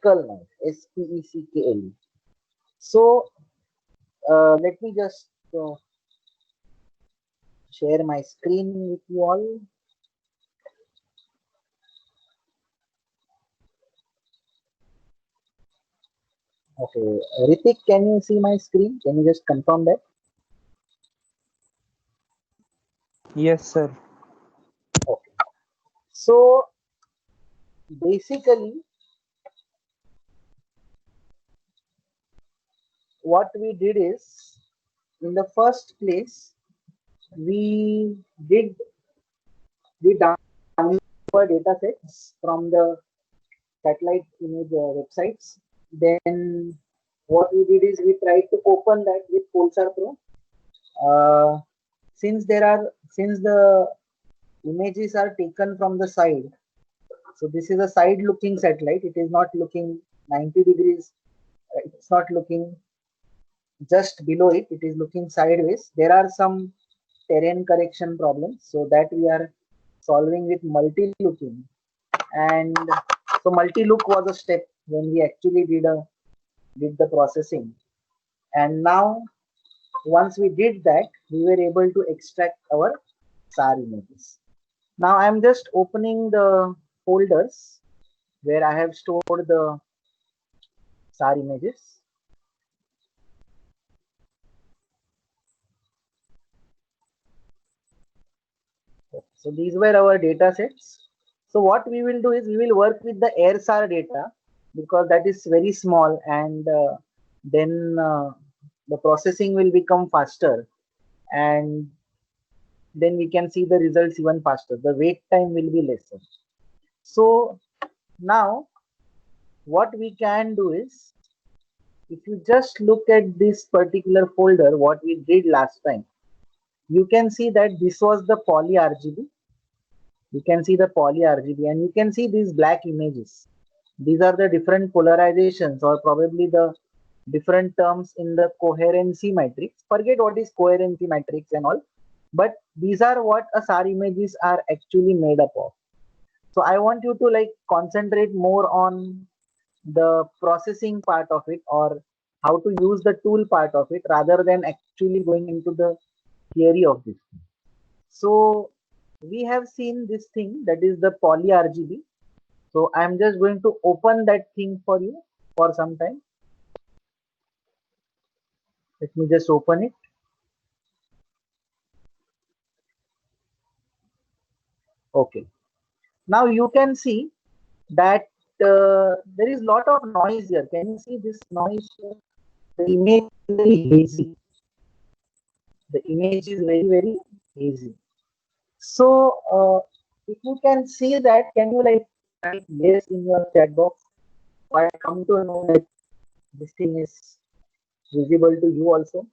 knife, SPECKLE. So let me just share my screen with you all. Okay, Ritik, can you see my screen? Can you just confirm that? Yes, sir. Okay. So basically, what we did is, in the first place, we did we downloaded our data sets from the satellite image websites. Then what we did is we tried to open that with Pulsar Pro. Uh, since the images are taken from the side, so this is a side looking satellite. It is not looking 90 degrees. It's not looking just below it. It is looking sideways. There are some terrain correction problems, so that we are solving with multi looking. And so multi look was a step when we actually did the processing. And now once we did that, we were able to extract our SAR images. Now I'm just opening the folders where I have stored the SAR images. So these were our data sets. So what we will do is we will work with the AirSAR data because that is very small, and then the processing will become faster, and then we can see the results even faster. The wait time will be lesser. So now what we can do is, if you just look at this particular folder, what we did last time, you can see that this was the poly RGB. You can see the poly RGB, and you can see these black images. These are the different polarizations, or probably the different terms in the coherency matrix. Forget what is coherency matrix and all, but these are what a SAR images are actually made up of. So I want you to like concentrate more on the processing part of it, or how to use the tool part of it, rather than actually going into the theory of this. So we have seen this thing, that is the poly RGB. So I'm just going to open that thing for you for some time. Let me just open it. Okay. Now you can see that there is lot of noise here. Can you see this noise here? The image is very hazy. The image is very hazy. So if you can see that, can you like type yes in your chat box? So I come to know that this thing is visible to you also.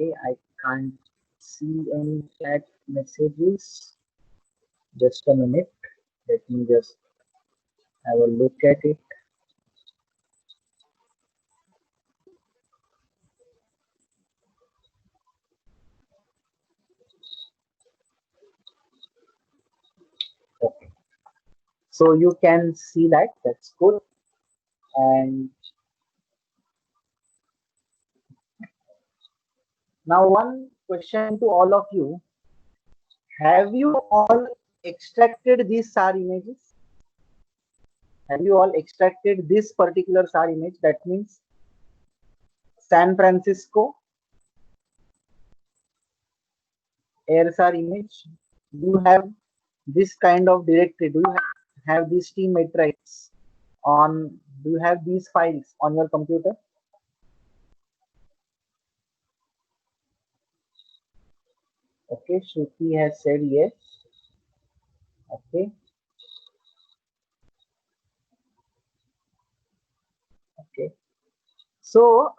Okay, I can't see any chat messages. Just a minute. Let me just have a look at it. Okay. So you can see that. That's good. And now one question to all of you. Have you all extracted these SAR images? Have you all extracted this particular SAR image? That means San Francisco air SAR image. Do you have this kind of directory? Do you have these T matrix on? Do you have these files on your computer? Okay, Shruti has said yes. Okay, okay. So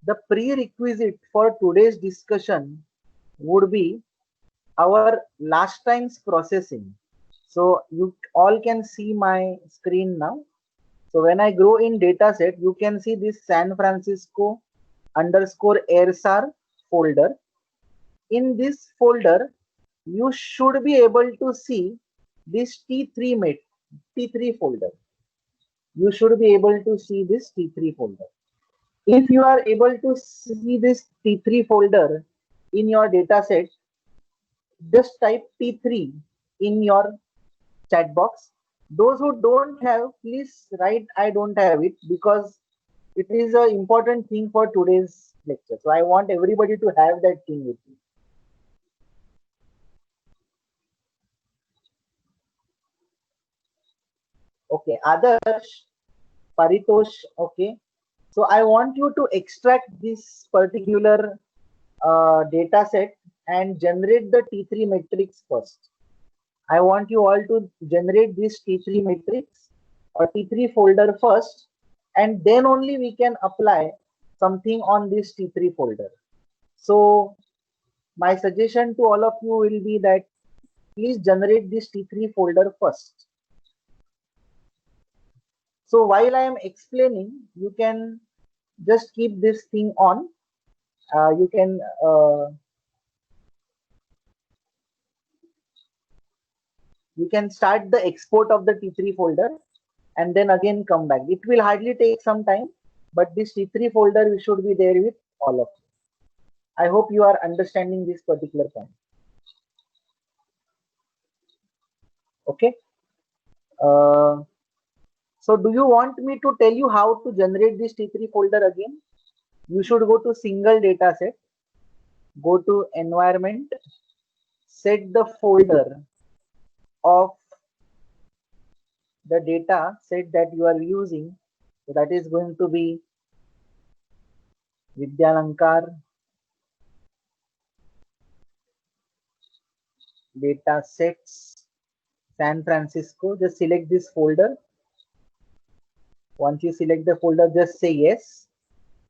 the prerequisite for today's discussion would be our last time's processing. So you all can see my screen now. So when I go in dataset, you can see this San Francisco underscore airsar folder. In this folder, you should be able to see this T3 folder. You should be able to see this T3 folder. If you are able to see this T3 folder in your dataset, just type T3 in your chat box. Those who don't have, please write I don't have it, because it is an important thing for today's lecture. So I want everybody to have that thing with you. Okay, Adarsh, Paritosh, okay. So I want you to extract this particular data set and generate the T3 matrix first. I want you all to generate this T3 matrix or T3 folder first, and then only we can apply something on this T3 folder. So my suggestion to all of you will be that please generate this T3 folder first. So while I am explaining, you can just keep this thing on. You can start the export of the T3 folder and then again come back. It will hardly take some time, but this T3 folder should be there with all of you. I hope you are understanding this particular point. Okay. So do you want me to tell you how to generate this T3 folder again? You should go to single data set, go to environment, set the folder of the data set that you are using. So that is going to be Vidyalankar data sets San Francisco. Just select this folder. Once you select the folder, just say yes.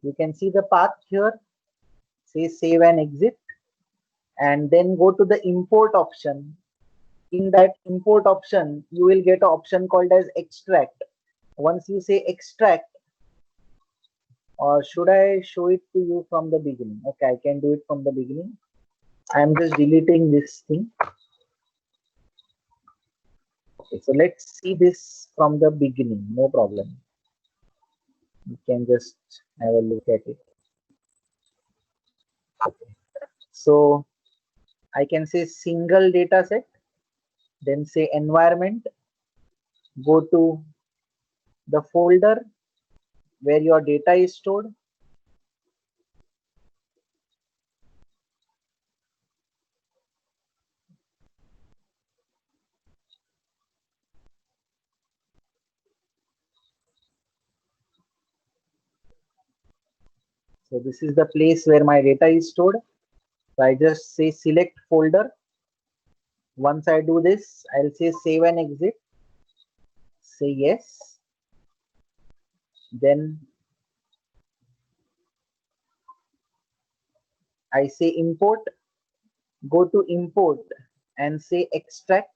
You can see the path here. Say save and exit, and then go to the import option. In that import option, you will get an option called as extract. Once you say extract, or should I show it to you from the beginning? Okay, I can do it from the beginning. I am just deleting this thing. Okay, so let's see this from the beginning. No problem. You can just have a look at it. Okay. So I can say single data set, then say environment, go to the folder where your data is stored. So this is the place where my data is stored. So I just say select folder. Once I do this, I'll say save and exit. Say yes. Then I say import. Go to import and say extract.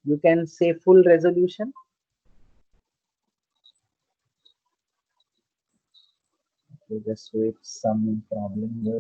You can say full resolution. Okay, just wait, some problem here.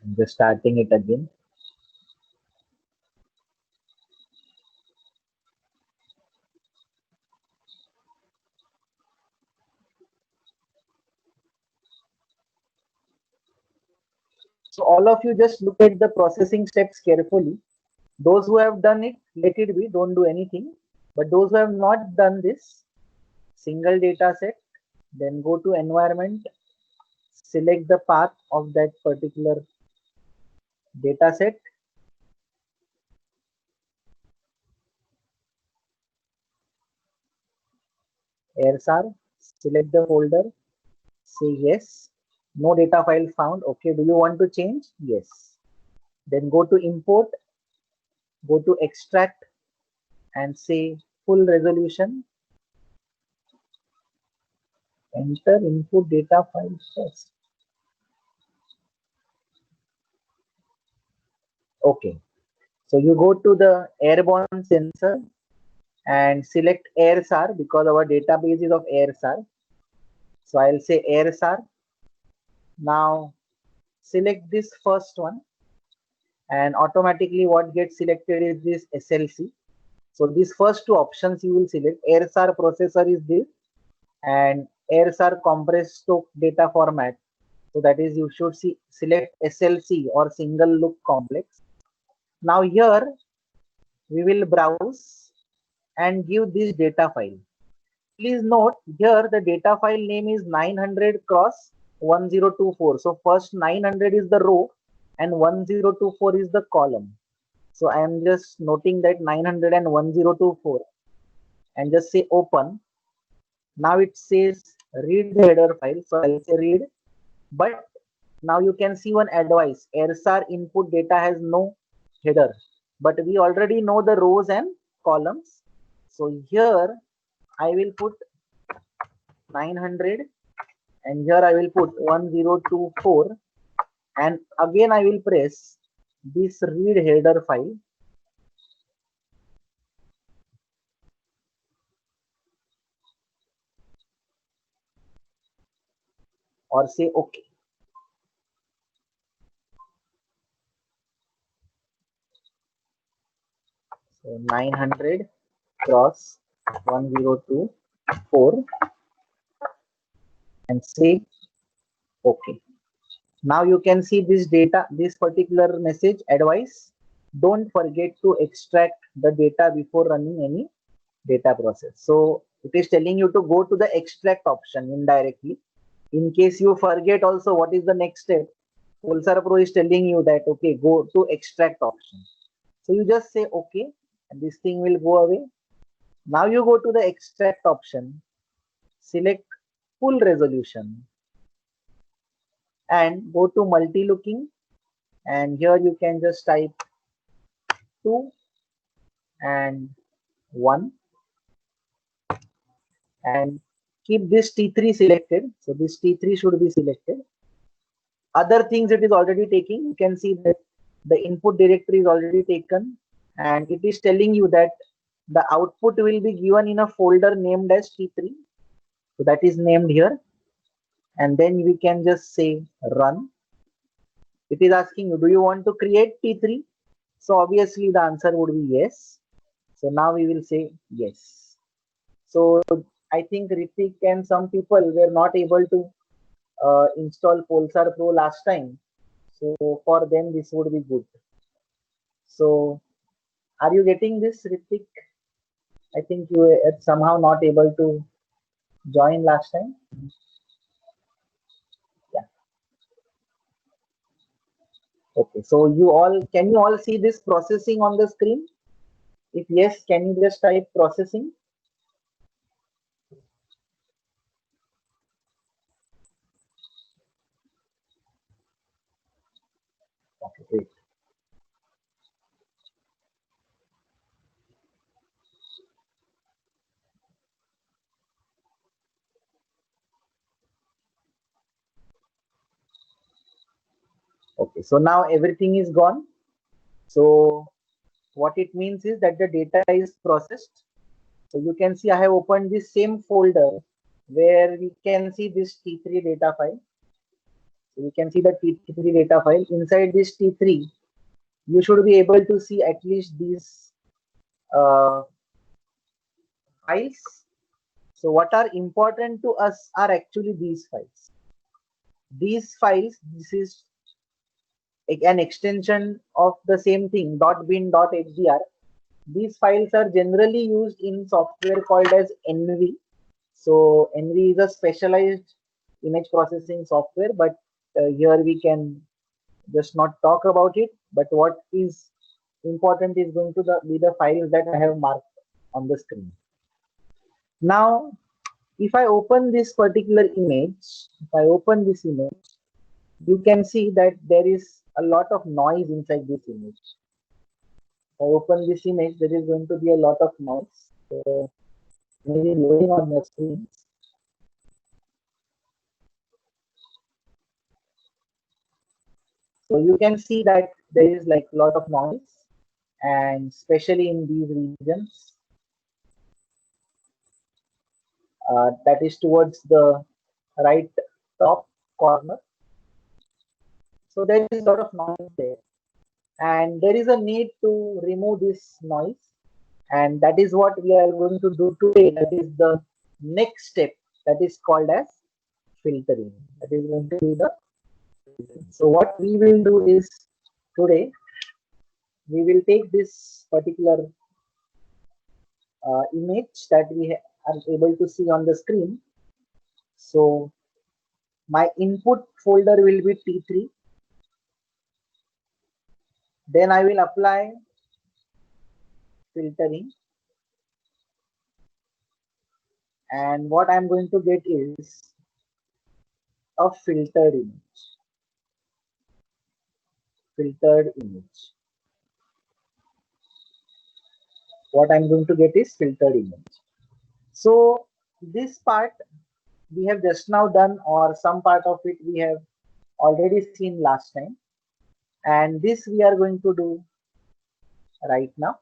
I'm just starting it again. So all of you just look at the processing steps carefully. Those who have done it, let it be, don't do anything. But those who have not done this, single data set, then go to environment, select the path of that particular data set. AirSAR, select the folder, say yes. No data file found. Okay, do you want to change? Yes. Then go to import, go to extract and say full resolution. Enter input data file first. Okay, so you go to the airborne sensor and select AirSAR because our database is of AirSAR. So I'll say AirSAR. Now select this first one and automatically what gets selected is this SLC. So these first two options you will select. AirSAR processor is this and AirSAR compressed stock data format. So that is you should see select SLC or single look complex. Now here we will browse and give this data file. Please note here the data file name is 900 cross 1024. So first 900 is the row and 1024 is the column. So I am just noting that 900 and 1024 and just say open. Now it says read the header file. So I'll say read. But now you can see one advice. AirSAR input data has no header. But we already know the rows and columns. So here I will put 900 and here I will put 1024 and again I will press this read header file. Or say okay. So 900 cross 1024 and say okay. Now you can see this data, this particular message advice. Don't forget to extract the data before running any data process. So it is telling you to go to the extract option indirectly. In case you forget also what is the next step, Pulsar Pro is telling you that okay, go to extract option. So you just say okay and this thing will go away. Now you go to the extract option, select full resolution and go to multi-looking and here you can just type 2 and 1 and keep this T3 selected. So this T3 should be selected. Other things it is already taking. You can see that the input directory is already taken and it is telling you that the output will be given in a folder named as T3. So that is named here and then we can just say run. It is asking you, do you want to create T3? So obviously the answer would be yes. So now we will say yes. So I think Ritik and some people were not able to install Pulsar Pro last time. So for them this would be good. So are you getting this, Ritik? I think you were somehow not able to join last time. Yeah. Okay. So can you all see this processing on the screen? If yes, can you just type processing? Okay, great. Okay, so now everything is gone. So what it means is that the data is processed. So you can see I have opened this same folder where we can see this T3 data file. So we can see the T3 data file. Inside this T3, you should be able to see at least these files. So what are important to us are actually these files. These files, this is an extension of the same thing, .bin.hdr. These files are generally used in software called as NV. So NV is a specialized image processing software, but here we can just not talk about it. But what is important is going to be the files that I have marked on the screen. Now, if I open this particular image, you can see that there is a lot of noise inside this image. If I open this image, there is going to be a lot of noise. So maybe loading on the screen. So you can see that there is like a lot of noise, and especially in these regions, that is towards the right top corner. So there is a lot of noise there, and there is a need to remove this noise, and that is what we are going to do today. That is the next step, that is called as filtering. That is going to be the filtering. So what we will do is today we will take this particular image that we are able to see on the screen. So my input folder will be T3. Then I will apply filtering, and what I'm going to get is a filtered image. What I'm going to get is filtered image. So this part we have just now done, or some part of it we have already seen last time, and this we are going to do right now.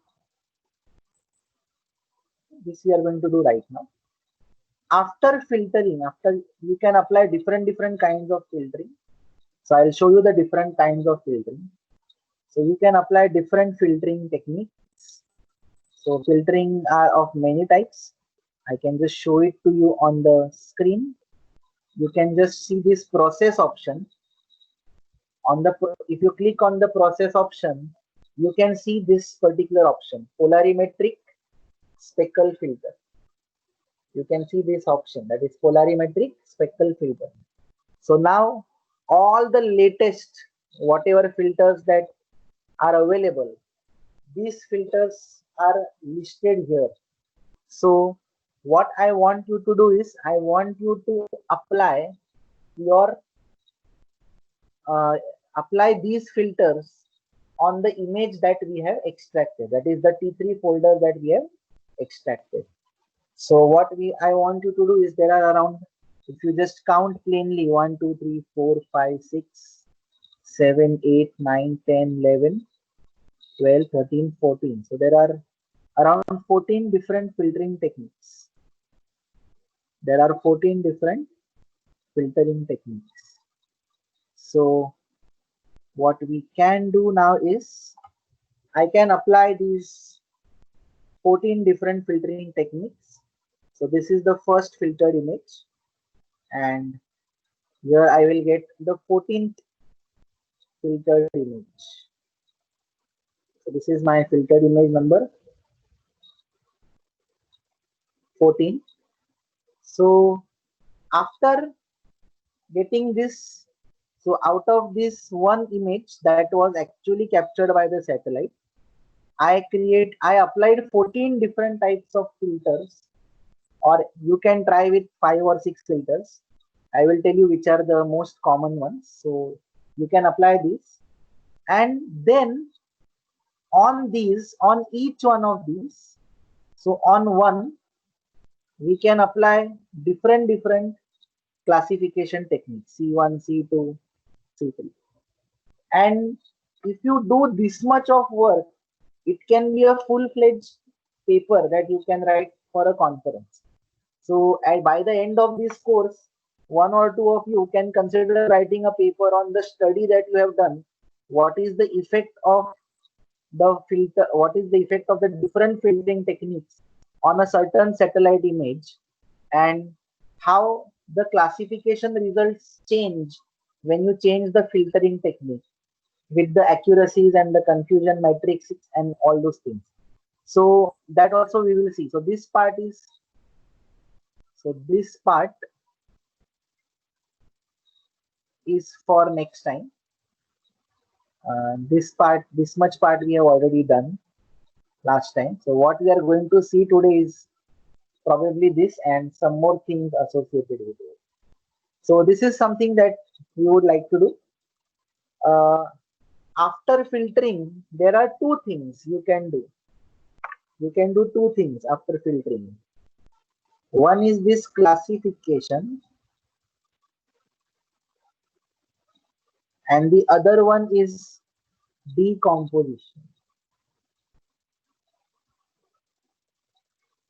After filtering, you can apply different kinds of filtering. So I'll show you the different kinds of filtering. So you can apply different filtering techniques. So filtering are of many types. I can just show it to you on the screen. You can just see this process option. If you click on the process option, you can see this particular option, polarimetric speckle filter. You can see this option, that is polarimetric speckle filter. So now all the latest, whatever filters that are available, these filters are listed here. So what I want you to do is, I want you to apply these filters on the image that we have extracted, that is the T3 folder that we have extracted. So what I want you to do is, there are around, if you just count plainly, 1 2 3 4 5 6 7 8 9 10 11 12 13 14. So there are around 14 different filtering techniques. So what we can do now is, I can apply these 14 different filtering techniques. So this is the first filtered image, and here I will get the 14th filtered image. So this is my filtered image number 14. So after getting this, so out of this one image that was actually captured by the satellite, I applied 14 different types of filters, or you can try with 5 or 6 filters. I will tell you which are the most common ones. So you can apply these, and then on each one of these, so on one, we can apply different classification techniques, C1, C2, C3. And if you do this much of work, it can be a full-fledged paper that you can write for a conference. So by the end of this course, one or two of you can consider writing a paper on the study that you have done. What is the effect of the different filtering techniques on a certain satellite image, and how the classification results change when you change the filtering technique, with the accuracies and the confusion matrix and all those things. So that also we will see. So this part is for next time. This much part we have already done last time. So what we are going to see today is probably this and some more things associated with it. So this is something that we would like to do. After filtering, there are two things you can do. You can do two things after filtering. One is this classification, and the other one is decomposition.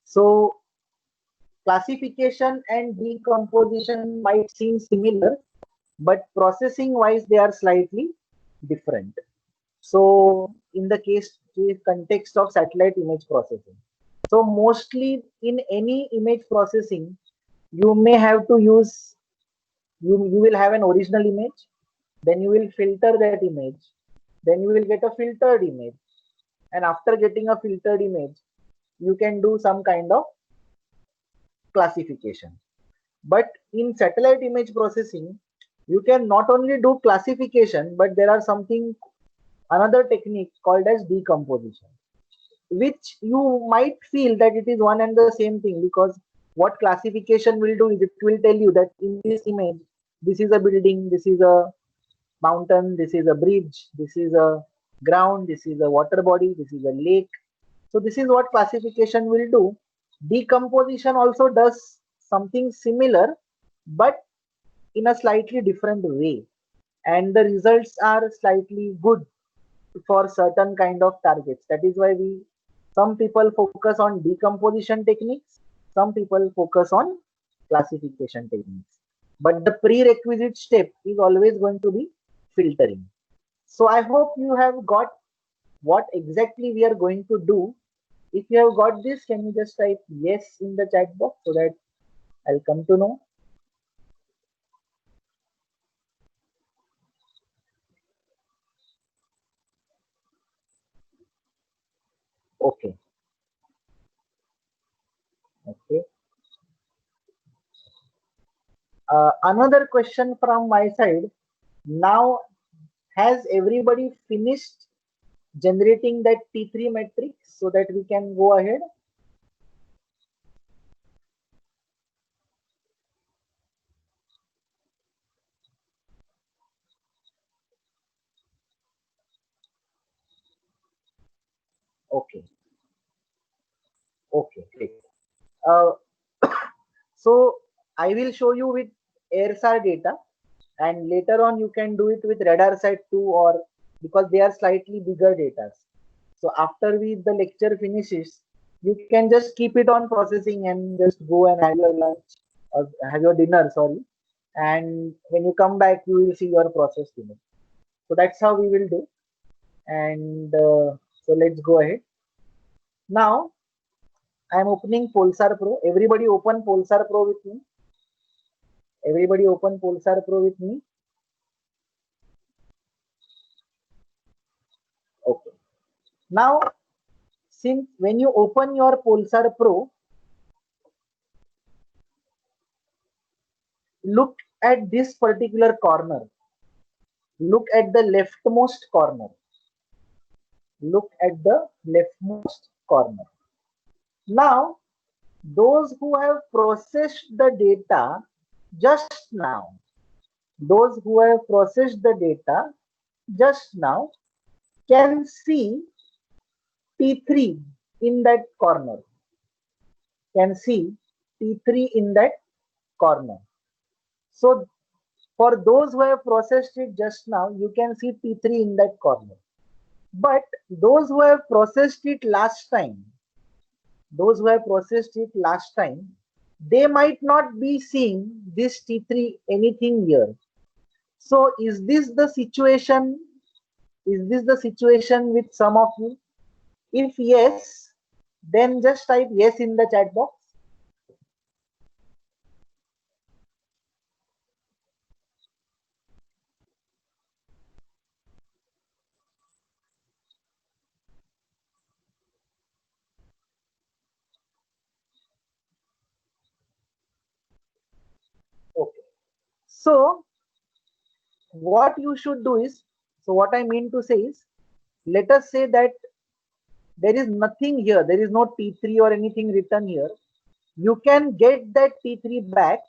So classification and decomposition might seem similar, but processing wise they are slightly different. So in the context of satellite image processing, so mostly in any image processing, you may have to use, you will have an original image, then you will filter that image, then you will get a filtered image, and after getting a filtered image, you can do some kind of classification. But in satellite image processing, you can not only do classification, but there are something, another technique called as decomposition, which you might feel that it is one and the same thing, because what classification will do is it will tell you that in this image, this is a building, this is a mountain, this is a bridge, this is a ground, this is a water body, this is a lake. So this is what classification will do. Decomposition also does something similar, but in a slightly different way, and the results are slightly good for certain kind of targets. That is why some people focus on decomposition techniques, some people focus on classification techniques, but the prerequisite step is always going to be filtering. So I hope you have got what exactly we are going to do. If you have got this, can you just type yes in the chat box so that I'll come to know? Okay. Okay. Another question from my side. Now, has everybody finished generating that T3 matrix so that we can go ahead? Okay. Okay, great. Uh, so I will show you with AirSAR data, and later on you can do it with RadarSat 2, or because they are slightly bigger data. So after the lecture finishes, you can just keep it on processing and just go and have your lunch or have your dinner, sorry. And when you come back, you will see your processed image. So that's how we will do. And so let's go ahead. Now I am opening Polsar Pro. Everybody open Polsar Pro with me. Everybody open Polsar Pro with me. Okay. Now, since when you open your Polsar Pro, look at this particular corner. Look at the leftmost corner. Look at the leftmost corner. Now, those who have processed the data just now, those who have processed the data just now can see T3 in that corner. Can see T3 in that corner. So for those who have processed it just now, you can see T3 in that corner. But those who have processed it last time, they might not be seeing this T3 anything here. So is this the situation? Is this the situation with some of you? If yes, then just type yes in the chat box. Okay. So what you should do is, so what I mean to say is, let us say that there is nothing here, there is no T3 or anything written here. you can get that T3 back.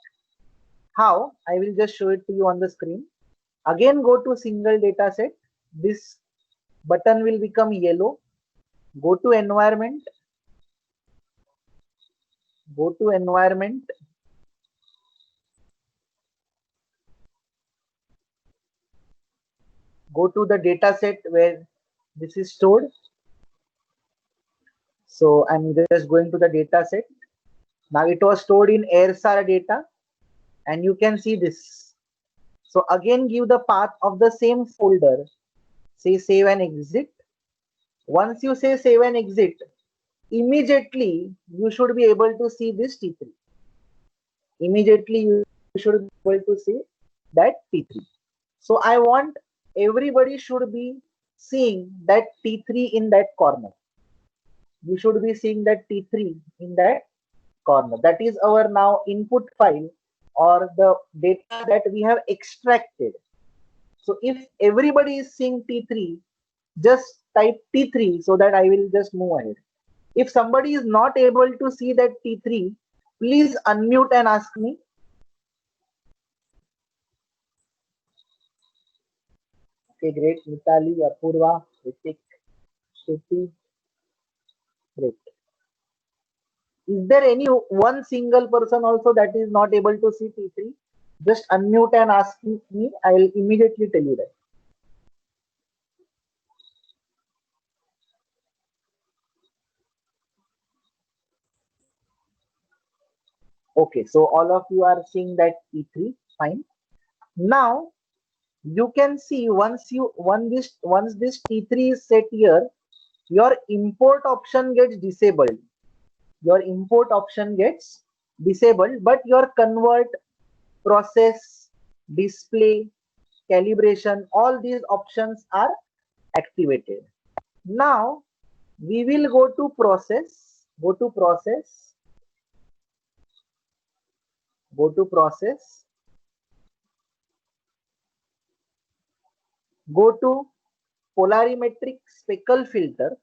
How? I will just show it to you on the screen. Again, go to single data set. This button will become yellow. Go to environment. Go to environment. Go to the data set where this is stored. So I'm just going to the data set. Now it was stored in AirSAR data, and you can see this. So again, give the path of the same folder. Say save and exit. Once you say save and exit, immediately you should be able to see this T3. Immediately you should be able to see that T3. So I want everybody should be seeing that T3 in that corner. You should be seeing that T3 in that corner. That is our now input file or the data that we have extracted. So if everybody is seeing T3, just type T3 so that I will just move ahead. If somebody is not able to see that T3, please unmute and ask me. Okay, great. Mitali, Apurva, Ritik, Shruti. Great. Is there any one single person also that is not able to see T3? Just unmute and ask me. I will immediately tell you that. Okay, so all of you are seeing that T3. Fine. Now you can see once this T3 is set here, your import option gets disabled. Your import option gets disabled, but your convert, process, display, calibration, all these options are activated. Now we will go to process, go to process, go to process, go to polarimetric speckle filter,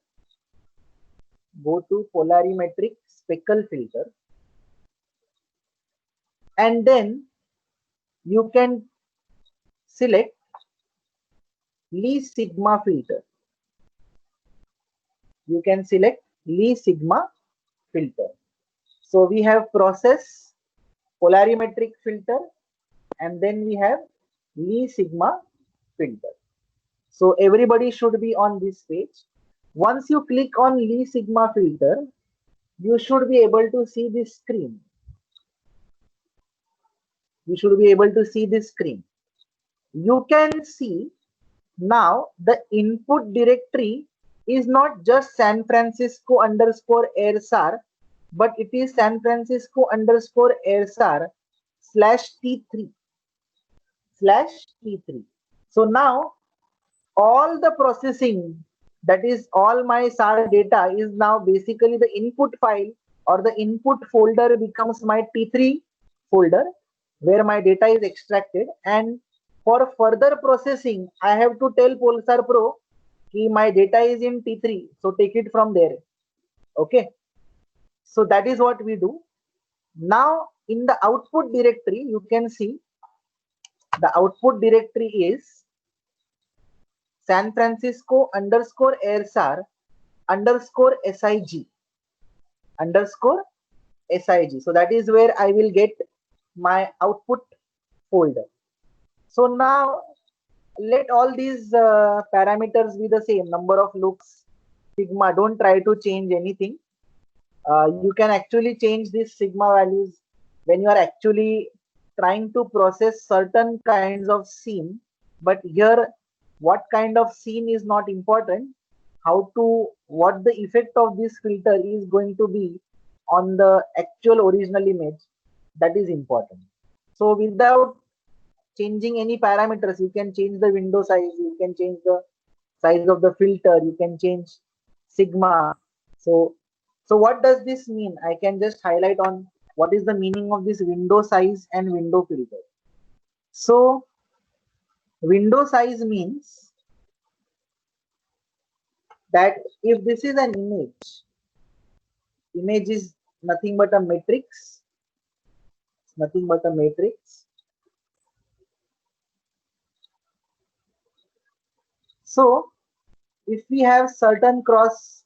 go to polarimetric speckle filter, and then you can select Lee Sigma filter. You can select Lee Sigma filter. So we have process, polarimetric filter, and then we have Lee Sigma filter. So everybody should be on this page. Once you click on Lee Sigma filter, you should be able to see this screen. You should be able to see this screen. You can see now the input directory is not just San Francisco underscore AirSAR, but it is San Francisco underscore AirSAR slash T3 slash T3. So now all the processing, that is all my SAR data, is now basically the input file or the input folder becomes my T3 folder where my data is extracted, and for further processing I have to tell Polestar Pro कि my data is in T3, so take it from there. Okay, so that is what we do. Now in the output directory you can see the output directory is San Francisco underscore AirSAR underscore SIG underscore SIG. So that is where I will get my output folder. So now let all these parameters be the same, number of looks, sigma. Don't try to change anything. You can actually change these sigma values when you are actually trying to process certain kinds of scene. But here, what kind of scene is not important. What the effect of this filter is going to be on the actual original image, that is important. So without changing any parameters, you can change the window size, you can change the size of the filter, you can change sigma. So what does this mean? I can just highlight on what is the meaning of this window size and window filter. So window size means that if this is an image is nothing but a matrix. Nothing but a matrix. So if we have certain cross,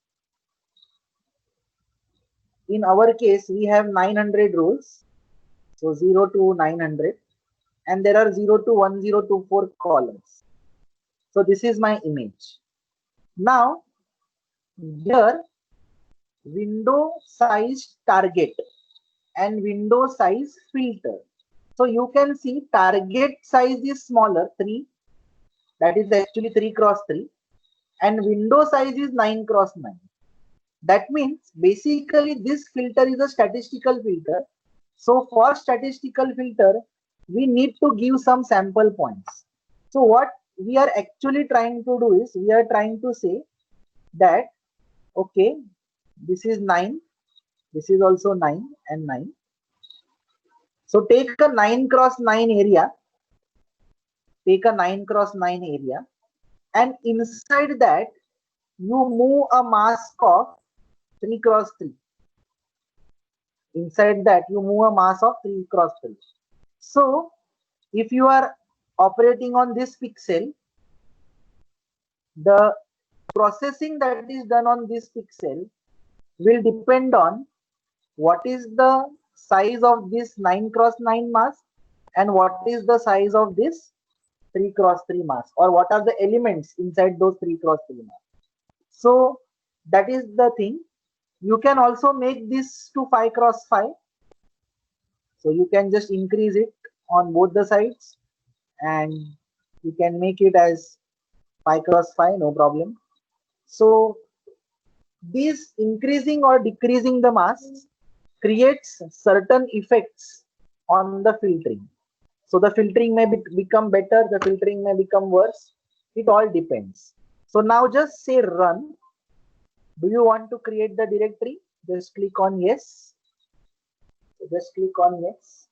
in our case we have 900 rows, so 0 to 900, and there are 0 to 1024 columns. So this is my image. Now here window size target and window size filter. So you can see target size is smaller, 3, that is actually 3 cross 3, and window size is 9 cross 9. That means basically this filter is a statistical filter. So for statistical filter, we need to give some sample points. So what we are actually trying to do is, we are trying to say that, okay, this is 9, this is also 9 and 9. So take a 9 cross 9 area, take a 9 cross 9 area, and inside that you move a mask of 3 cross 3. Inside that you move a mass of 3 cross 3. So if you are operating on this pixel, the processing that is done on this pixel will depend on what is the size of this 9 cross 9 mask and what is the size of this 3 cross 3 mask, or what are the elements inside those 3 cross 3 masks. So that is the thing. You can also make this to 5 cross 5. So you can just increase it on both the sides and you can make it as 5 cross 5, no problem. So this increasing or decreasing the masks creates certain effects on the filtering. So the filtering may become better, the filtering may become worse. It all depends. So now just say run. Do you want to create the directory? Just click on yes. So just click on yes.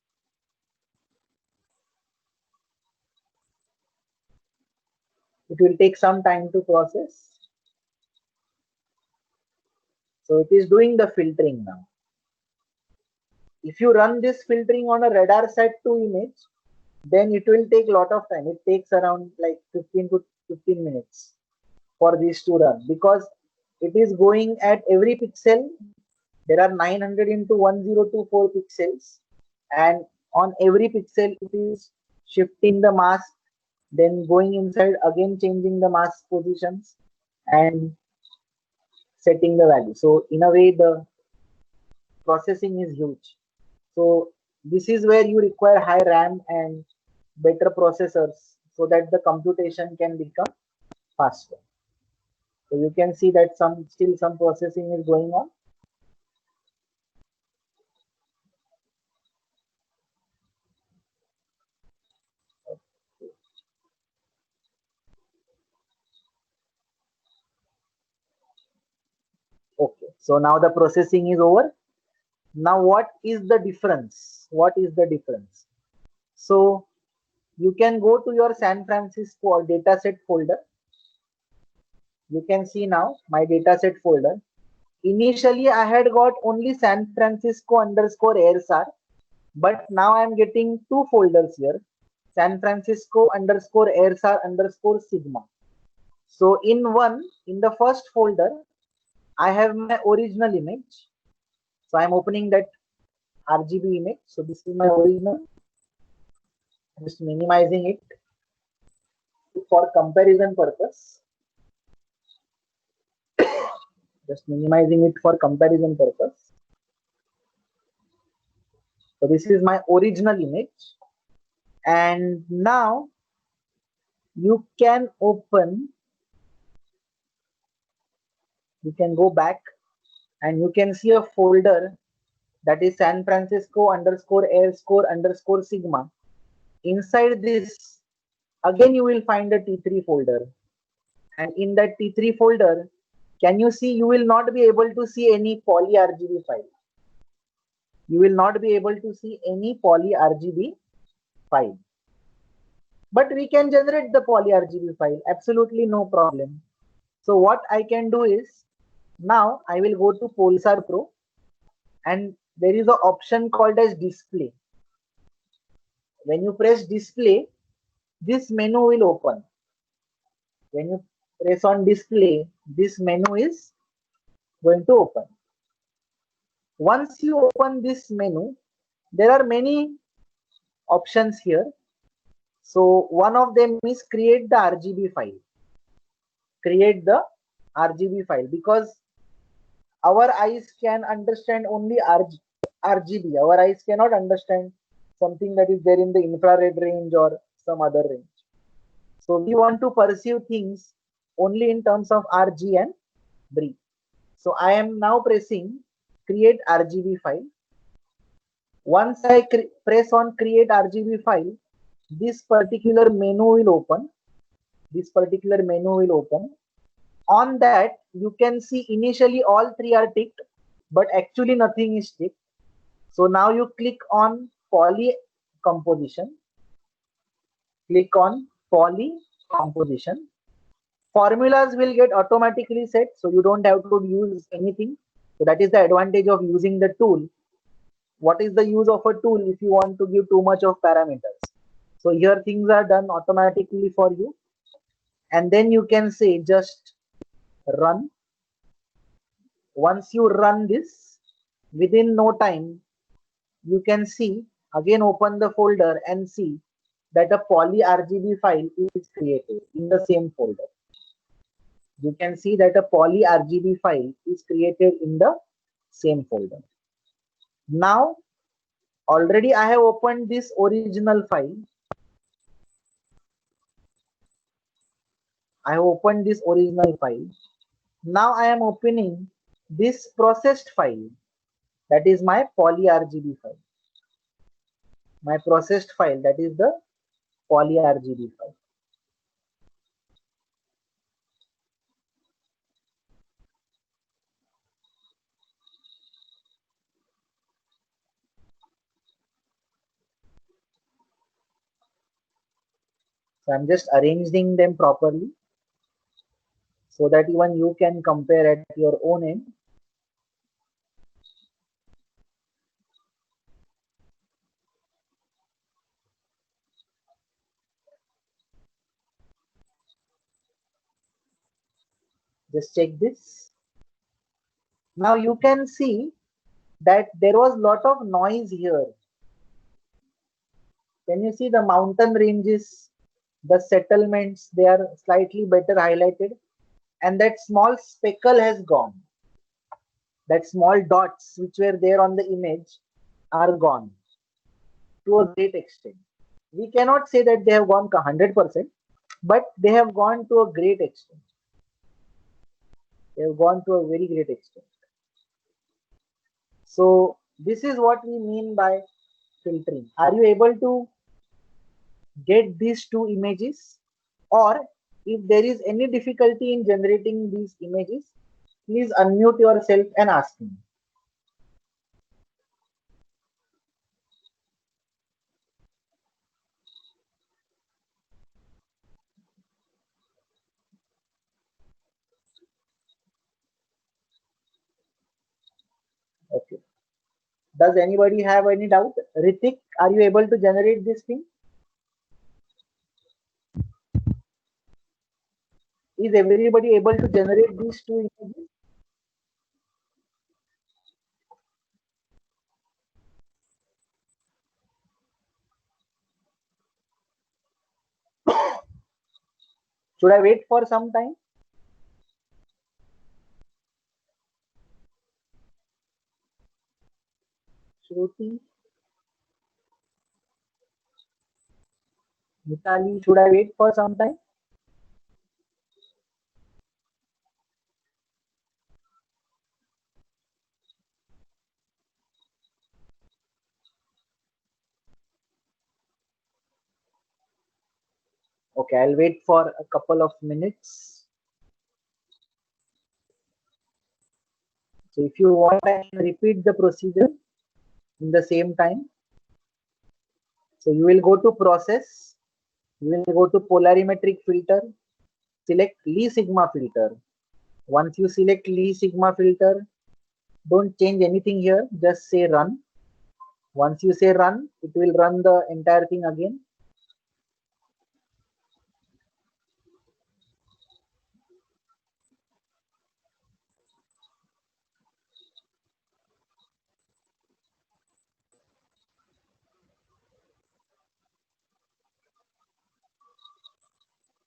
It will take some time to process. So it is doing the filtering now. If you run this filtering on a RadarSat-2 image, then it will take a lot of time. It takes around like 15 to 15 minutes for this to run, because it is going at every pixel. There are 900 into 1024 pixels, and on every pixel it is shifting the mask, then going inside again changing the mask positions and setting the value. So in a way the processing is huge. So this is where you require high RAM and better processors so that the computation can become faster. So you can see that still some processing is going on. Okay, so now the processing is over. Now what is the difference? What is the difference? So you can go to your San Francisco or dataset folder. You can see now my dataset folder. Initially I had got only San Francisco underscore airsar, but now I am getting two folders here, San Francisco underscore airsar underscore sigma. So in the first folder, I have my original image. So I'm opening that RGB image. So this is my original. I'm just minimizing it for comparison purpose. Just minimizing it for comparison purpose. So this is my original image. And now you can go back and you can see a folder that is San Francisco underscore airscore underscore sigma. Inside this, again you will find a T3 folder, and in that T3 folder, can you see, you will not be able to see any poly RGB file. You will not be able to see any poly RGB file. But we can generate the poly RGB file, absolutely no problem. So what I can do is, now I will go to Polsar Pro. and there is an option called as display. When you press display, this menu will open. When you press on display, this menu is going to open. Once you open this menu, there are many options here. So one of them is create the RGB file. Create the RGB file, because our eyes can understand only RGB. Our eyes cannot understand something that is there in the infrared range or some other range. So we want to perceive things only in terms of RG and BRI. So I am now pressing create RGB file. Once I press on create RGB file, this particular menu will open. On that, you can see initially all three are ticked, but actually nothing is ticked. So now you click on poly composition. Click on poly composition. Formulas will get automatically set, so you don't have to use anything. So that is the advantage of using the tool. What is the use of a tool if you want to give too much of parameters? So here things are done automatically for you, and then you can say just run. Once you run this, within no time, you can see, again open the folder and see that a poly RGB file is created in the same folder. You can see that a poly RGB file is created in the same folder. Now, already I have opened this original file. I have opened this original file. Now I am opening this processed file. That is my poly RGB file. My processed file, that is the poly RGB file. So I'm just arranging them properly so that even you can compare at your own end. Just check this. Now you can see that there was lot of noise here. Can you see the mountain ranges, the settlements, they are slightly better highlighted, and that small speckle has gone. That small dots which were there on the image are gone to a great extent. We cannot say that they have gone 100%, but they have gone to a great extent. They have gone to a very great extent. So this is what we mean by filtering. Are you able to get these two images? Or if there is any difficulty in generating these images, please unmute yourself and ask me. Okay. Does anybody have any doubt? Ritik, are you able to generate this thing? Is everybody able to generate these two images? Should I wait for some time? Shruti, Mitali, should I wait for some time? Okay, I'll wait for a couple of minutes. So if you want, I can repeat the procedure in the same time. So you will go to process, you will go to polarimetric filter, select Lee Sigma filter. Once you select Lee Sigma filter, Don't change anything here. Just say run. Once you say run, it will run the entire thing again.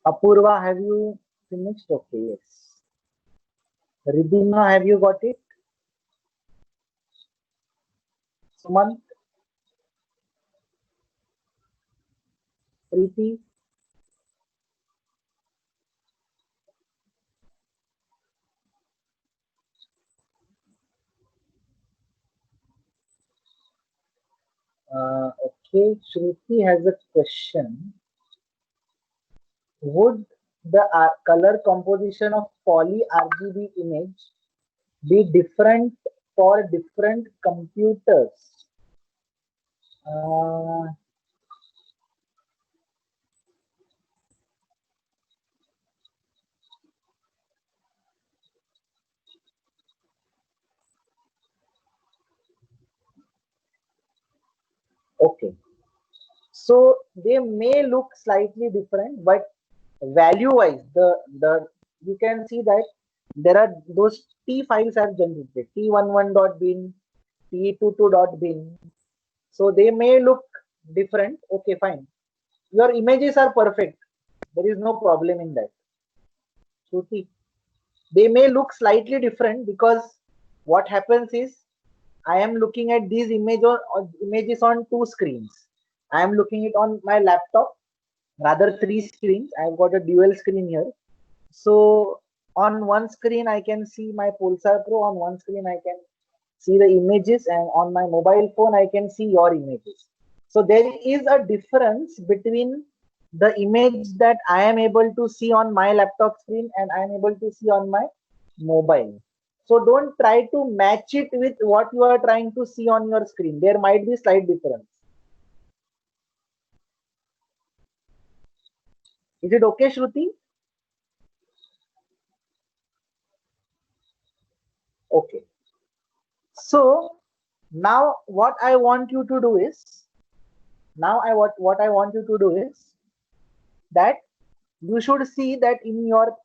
Apurva, have you finished? Okay, yes. Ridhima, have you got it? Sumant, Preeti, okay. Shruti has a question. Would the color composition of poly RGB image be different for different computers? Uh, okay. So they may look slightly different, but value-wise, the you can see that there are those T files are generated, T11.bin, T22.bin. So they may look different. Okay, fine. Your images are perfect. There is no problem in that. Shruti, they may look slightly different because what happens is I am looking at these images on two screens. I am looking it on my laptop, rather three screens. I've got a dual screen here. So on one screen I can see my Pulsar Pro, on one screen I can see the images, and on my mobile phone I can see your images. So there is a difference between the image that I am able to see on my laptop screen and I am able to see on my mobile. So don't try to match it with what you are trying to see on your screen. There might be slight difference. Is it okay, Shruti? Okay. So now what I want you to do is, what I want you to do is that you should see that in your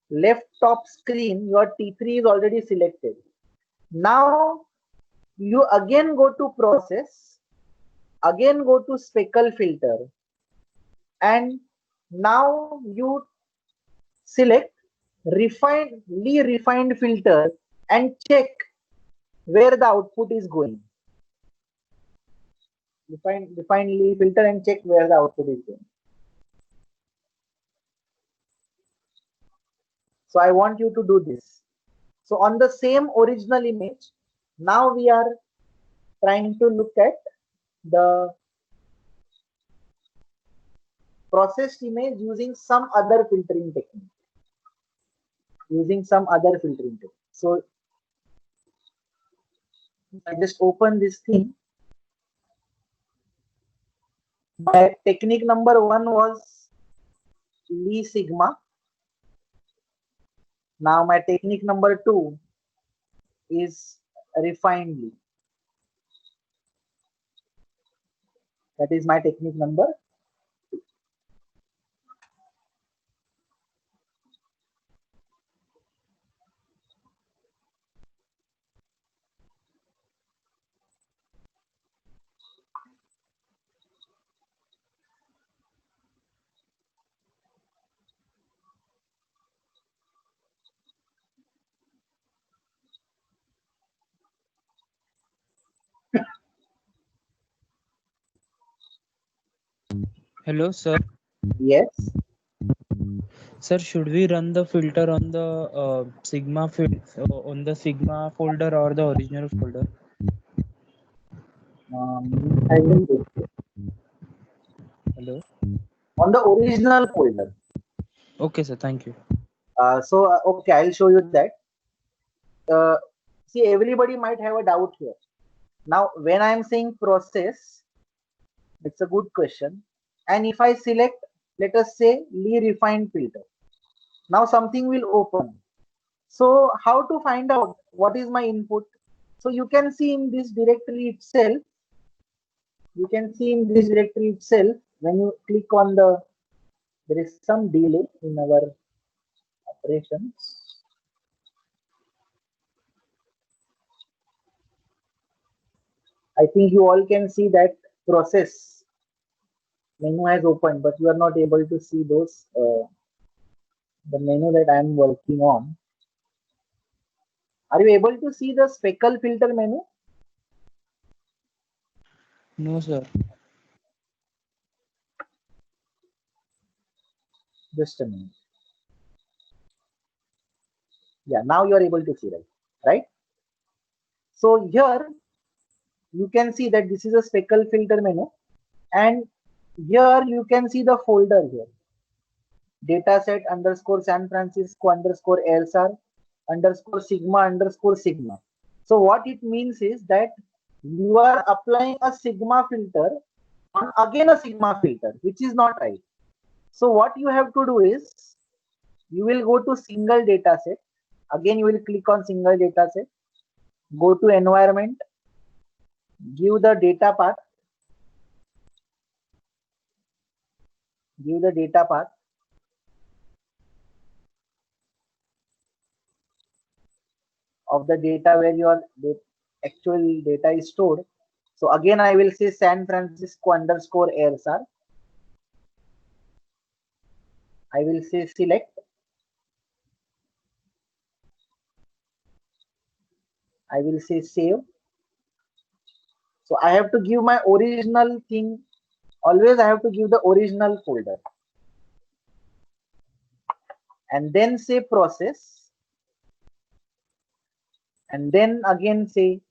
left top screen, your T3 is already selected. Now you again go to process, again go to speckle filter, and now you select refined filter and check where the output is going. Refine Lee filter and check where the output is going. So I want you to do this. So on the same original image, now we are trying to look at the processed image using some other filtering technique. So I just open this thing. My technique number one was Lee Sigma. Now my technique number two is refined Lee. That is my technique number. Hello, sir. Yes. Sir, should we run the filter on the on the Sigma folder or the original folder? I will do it. Hello. On the original folder. Okay, sir. Thank you. Okay, I'll show you that. Uh, See, everybody might have a doubt here. Now, when I'm saying process, it's a good question. And if I select, let us say, Lee refined filter, now something will open. So how to find out what is my input? So you can see in this directory itself, when you click on the, there is some delay in our operation. I think you all can see that process menu has opened, but you are not able to see those the menu that I am working on. Are you able to see the speckle filter menu? No, sir. Just a minute. Yeah, now you are able to see, right? So here you can see that this is a speckle filter menu, and here you can see the folder here, dataset underscore San Francisco underscore airsar underscore sigma. So what it means is that you are applying a sigma filter on again a sigma filter, which is not right. So what you have to do is, you will go to single dataset. Again, you will click on single dataset, go to environment, give the data path, of the data where your actual data is stored. So again, I will say San Francisco underscore airsar. I will say select. I will say save. So I have to give my original thing. Always I have to give the original folder. And then say process. And then again say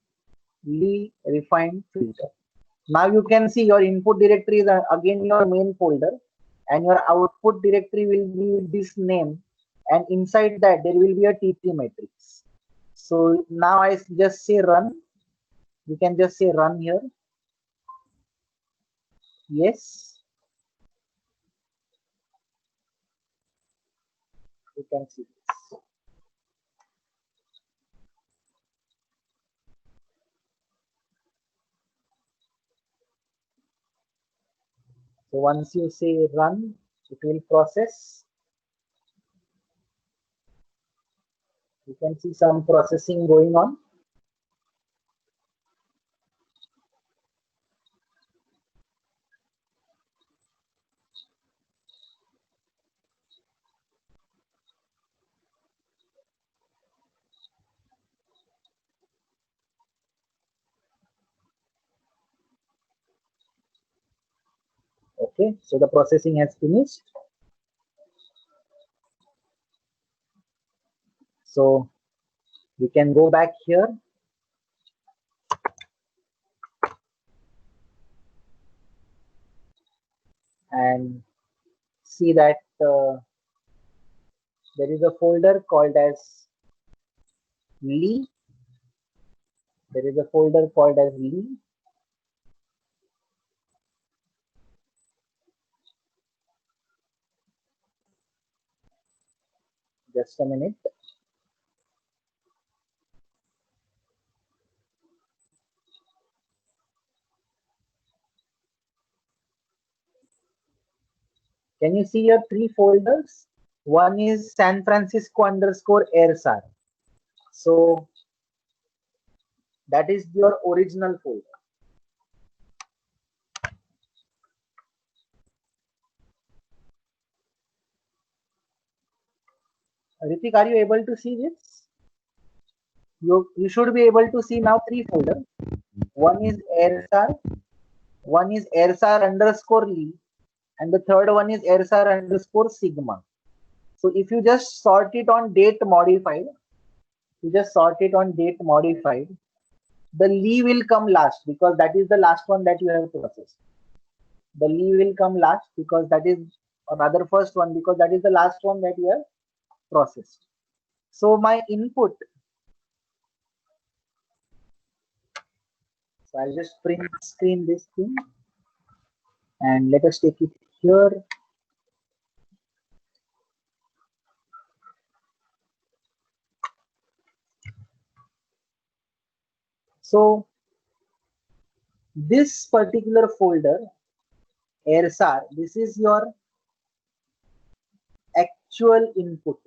Lee refined filter. Now you can see your input directory is again your main folder, and your output directory will be this name, and inside that there will be a T3 matrix. So now I just say run. You can just say run here. Yes. You can see this. So once you say run, it will process. You can see some processing going on. Okay, so the processing has finished. So you can go back here and see that there is a folder called as Lee. There is a folder called as Lee. Just a minute. Can you see your three folders? One is San Francisco underscore airsar. So that is your original folder. Ritik, are you able to see this? You should be able to see now three folders. One is airsar, one is airsar underscore Lee, and the third one is airsar underscore sigma. So if you just sort it on date modified, the Lee will come last because that is the last one that you have processed. The Lee will come last because that is, or rather first one, because that is the last one that you have processed. So my input, so I'll just print screen this thing and let us take it here. So this particular folder, AirSAR, this is your actual input.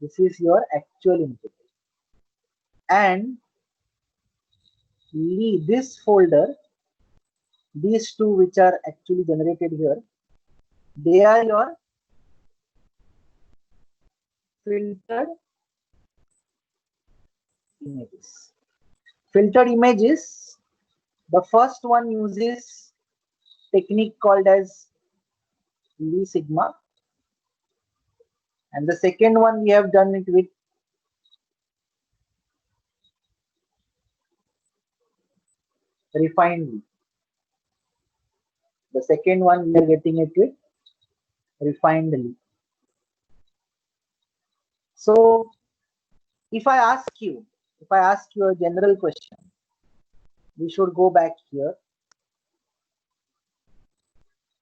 This is your actual input. And this folder, these two which are actually generated here, they are your filtered images. Filtered images, the first one uses technique called as Lee Sigma, and the second one we have done it with refined Lee. The second one we are getting it with refined Lee. So if I ask you a general question, we should go back here.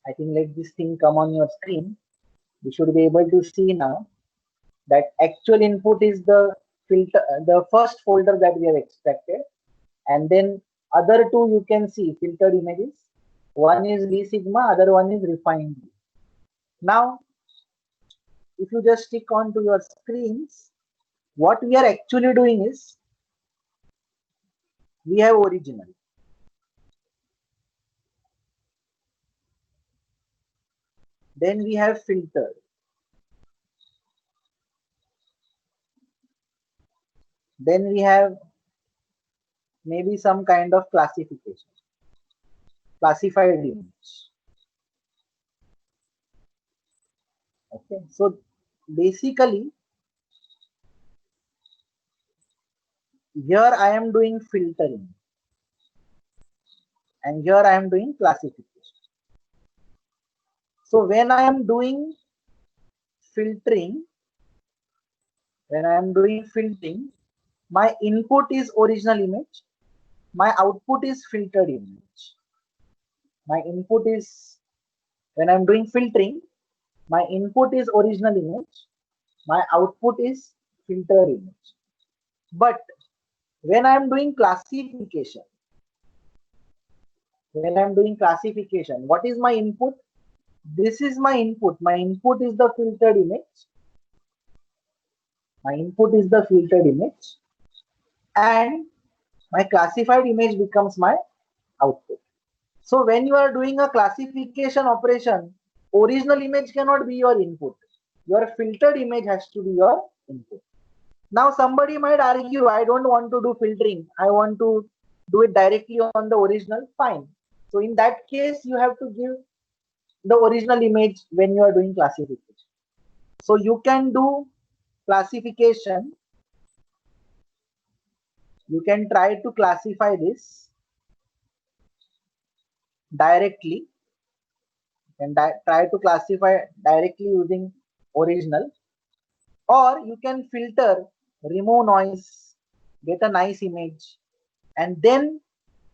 I think let this thing come on your screen. We should be able to see now that actual input is the filter, the first folder that we have extracted, and then other two you can see filtered images. One is Lee Sigma, other one is refined. Now, if you just stick on to your screens, what we are actually doing is we have original. Then we have filtered. Then we have maybe some kind of classification, classified image. Okay, so basically here I am doing filtering and here I am doing classification. So when I am doing filtering, my input is original image, my output is filtered image. My input is, when I'm doing filtering, my input is original image, my output is filtered image. But when I'm doing classification, what is my input? This is my input. My input is the filtered image. And my classified image becomes my output. So when you are doing a classification operation, original image cannot be your input. Your filtered image has to be your input. Now somebody might argue, I don't want to do filtering. I want to do it directly on the original. Fine. So in that case, you have to give the original image when you are doing classification. So you can do classification. You can try to classify this directly. You can try to classify directly using original, or you can filter, remove noise, get a nice image, and then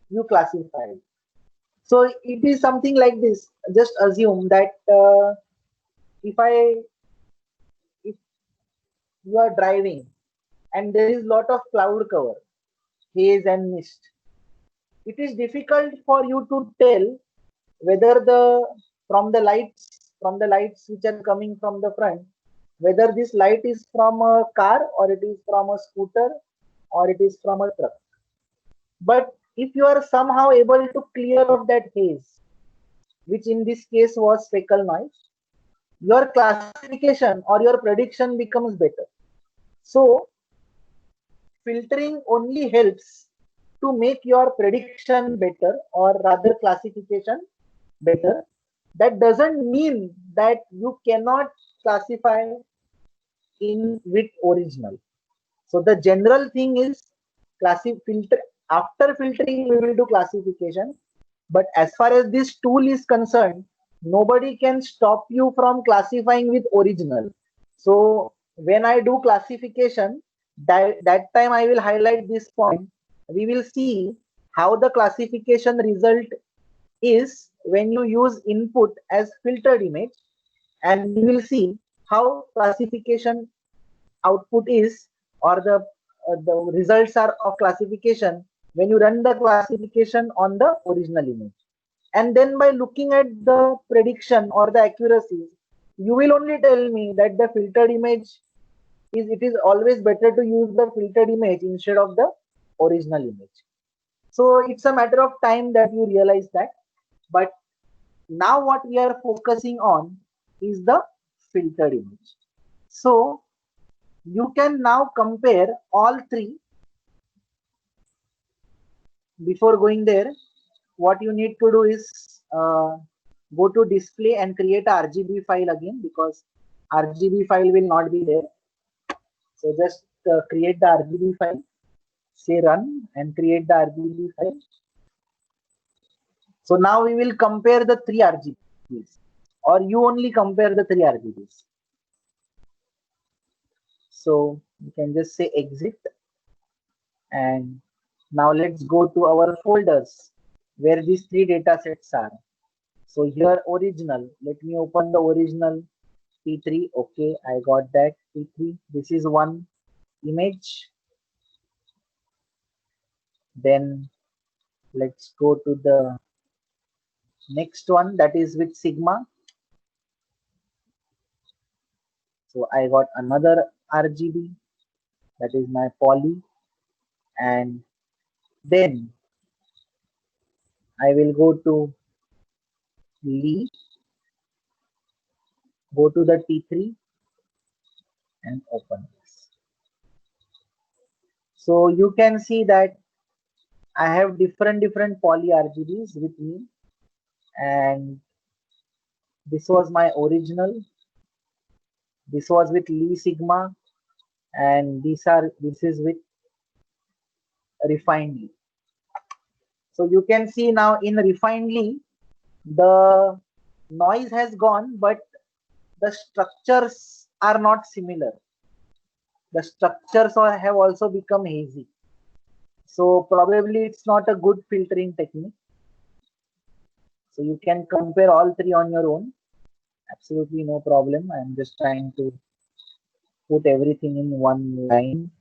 you classify it. So it is something like this. Just assume that if you are driving and there is lot of cloud cover, haze and mist, it is difficult for you to tell whether from the lights which are coming from the front, whether this light is from a car or it is from a scooter or it is from a truck. But if you are somehow able to clear off that haze, which in this case was fecal noise, your classification or your prediction becomes better. So filtering only helps to make your prediction better, or rather classification better. That doesn't mean that you cannot classify in with original. So the general thing is filter. After filtering, we will do classification. But as far as this tool is concerned, nobody can stop you from classifying with original. So when I do classification, that time I will highlight this point. We will see how the classification result is when you use input as filtered image, and we will see how classification output is, or the the results are of classification when you run the classification on the original image. And then by looking at the prediction or the accuracy, you will only tell me that the filtered image it is always better to use the filtered image instead of the original image. So it's a matter of time that you realize that. But now what we are focusing on is the filtered image. So you can now compare all three. Before going there, what you need to do is go to display and create a RGB file again, because RGB file will not be there. So just create the RGB file, say run and create the RGB file. So now we will compare the three RGBs, or you only compare the three RGBs. So you can just say exit, and now let's go to our folders where these three data sets are. So here original, let me open the original P3. Okay, I got that P3. This is one image. Then let's go to the next one, that is with Sigma. So I got another RGB, that is my poly. And then I will go to Lee, go to the T3 and open this. So you can see that I have different poly RGBs with me, and this was my original, this was with Lee Sigma, and this is with refinedly. So you can see now in refinedly the noise has gone, but the structures are not similar. The structures have also become hazy. So probably it's not a good filtering technique. So you can compare all three on your own. Absolutely no problem. I'm just trying to put everything in one line.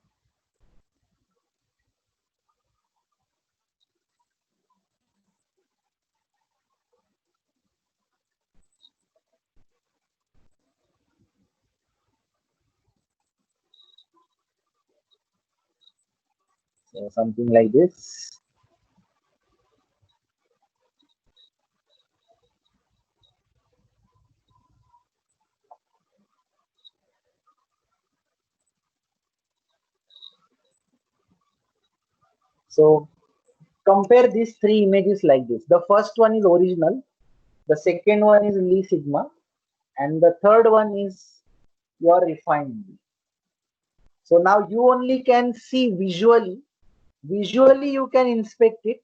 So something like this. So compare these three images like this. The first one is original, the second one is Lee Sigma, and the third one is your refined. So now you only can see visually. Visually you can inspect it,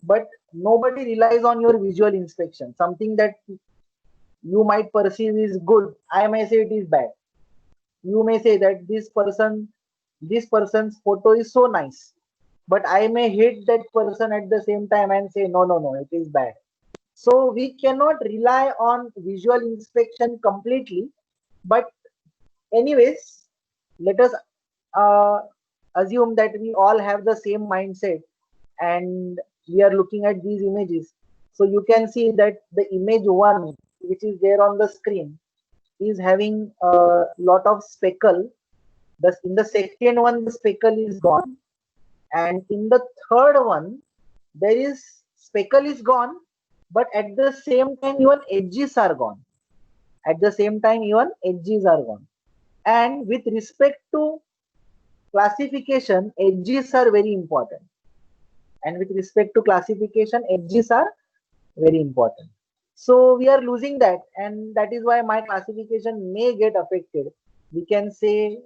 but nobody relies on your visual inspection. Something that you might perceive is good, I may say it is bad. You may say that this person's photo is so nice, but I may hate that person at the same time and say no, it is bad. So we cannot rely on visual inspection completely. But anyways, let us uh, assume that we all have the same mindset and we are looking at these images. So you can see that the image one, which is there on the screen, is having a lot of speckle. Thus, in the second one, the speckle is gone, and in the third one, there is speckle is gone, but at the same time, even edges are gone. At the same time, even edges are gone. And with respect to classification, edges are very important. And with respect to classification, edges are very important. So we are losing that, and that is why my classification may get affected. We can say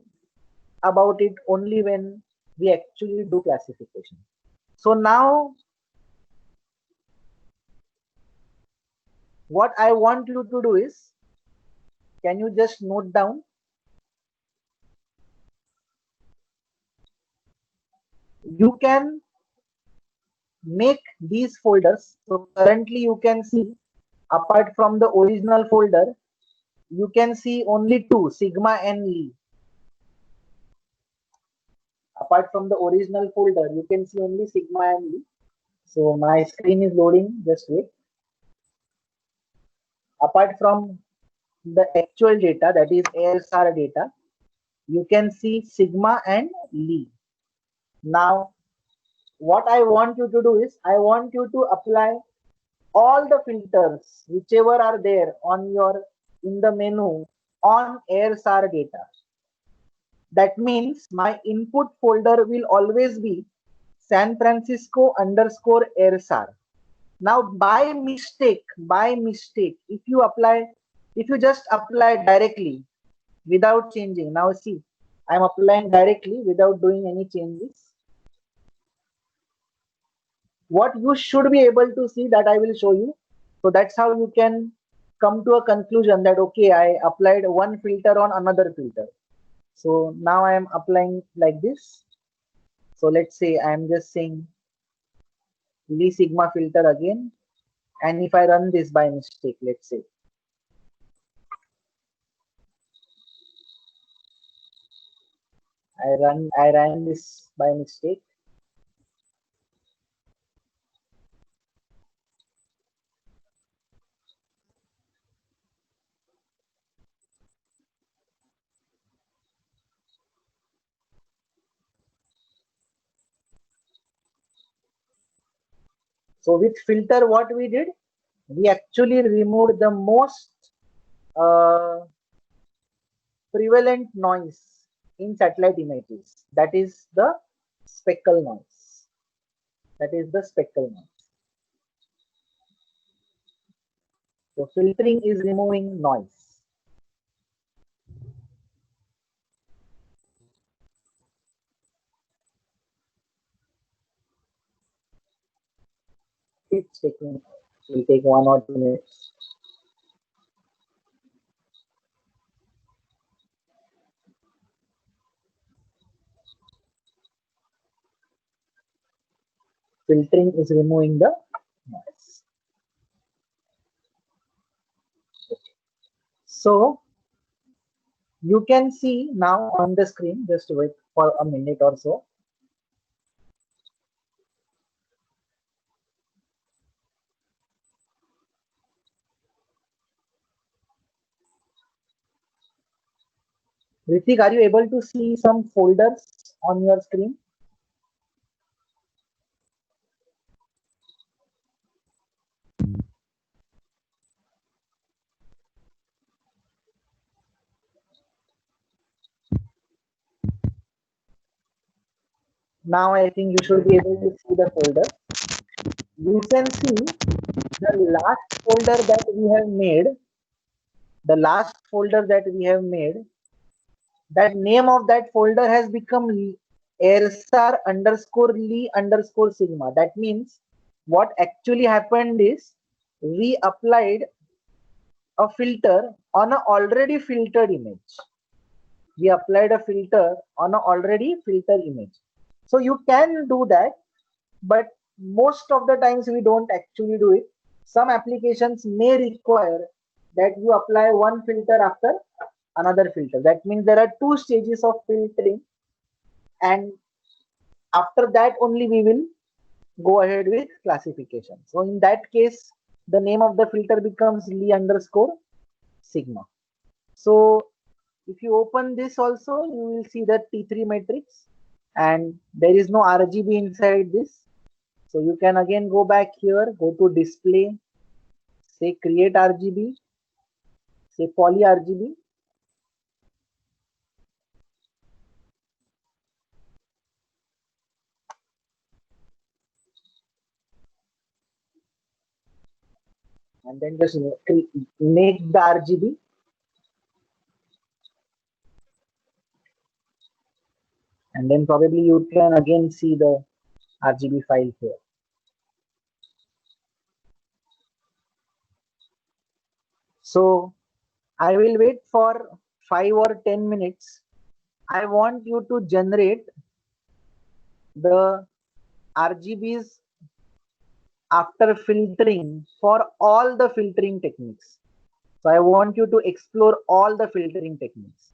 about it only when we actually do classification. So now what I want you to do is, can you just note down? You can make these folders. So currently you can see, apart from the original folder, you can see only two, Sigma and Lee. apart from the original folder, you can see only sigma and Lee. So my screen is loading, just wait. Apart from the actual data, that is AIRSAR data, you can see sigma and Lee. Now, what I want you to do is, I want you to apply all the filters, whichever are there on your, in the menu on AIRSAR data. That means my input folder will always be San Francisco underscore AIRSAR. Now by mistake, if you apply, if you just apply directly without changing, now see, I'm applying directly without doing any changes. What you should be able to see, that I will show you. So that's how you can come to a conclusion that, okay, I applied one filter on another filter. So now I am applying like this. So let's say I am just saying Lee sigma filter again. And if I run this by mistake, let's say, I ran this by mistake. So with filter, what we did, we actually removed the most uh, prevalent noise in satellite images. That is the speckle noise. That is the speckle noise. So filtering is removing noise. It's taking, will take 1 or 2 minutes. Filtering is removing the noise. So you can see now on the screen, just wait for a minute or so. Ritik, are you able to see some folders on your screen? Now I think you should be able to see the folder. You can see the last folder that we have made. The last folder that we have made, that name of that folder has become airstar underscore Lee underscore sigma. That means what actually happened is we applied a filter on an already filtered image. We applied a filter on an already filtered image. So you can do that, but most of the times we don't actually do it. Some applications may require that you apply one filter after another filter. That means there are two stages of filtering, and after that only we will go ahead with classification. So in that case, the name of the filter becomes Lee underscore sigma. So if you open this also, you will see the T3 matrix, and there is no RGB inside this. So you can again go back here, go to display, say create RGB, say poly RGB. And then just make the RGB. And then probably you can again see the RGB file here. So I will wait for 5 or 10 minutes. I want you to generate the RGBs after filtering for all the filtering techniques. So I want you to explore all the filtering techniques.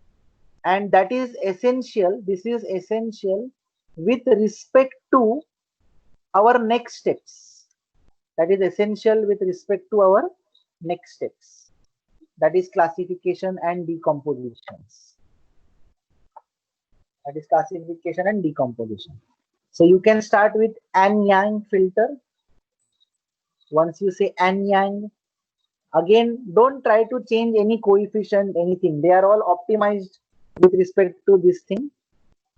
And that is essential. This is essential with respect to our next steps. That is essential with respect to our next steps. That is classification and decompositions. That is classification and decomposition. So you can start with An-Yang filter. Once you say An-Yang, again, don't try to change any coefficient, anything. They are all optimized with respect to this thing.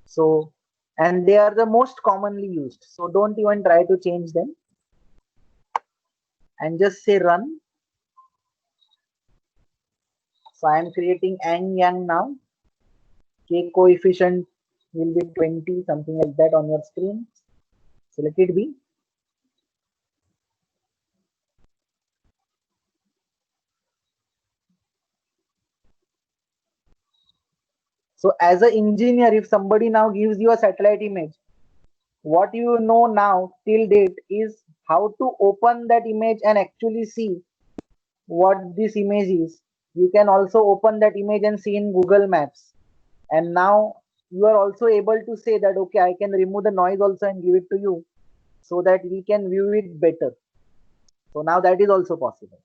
So, and they are the most commonly used. So don't even try to change them. And just say run. So I am creating An-Yang now. K coefficient will be 20, something like that on your screen. So let it be. So as an engineer, if somebody now gives you a satellite image, what you know now till date is how to open that image and actually see what this image is. You can also open that image and see in Google Maps. And now you are also able to say that, okay, I can remove the noise also and give it to you so that we can view it better. So now that is also possible.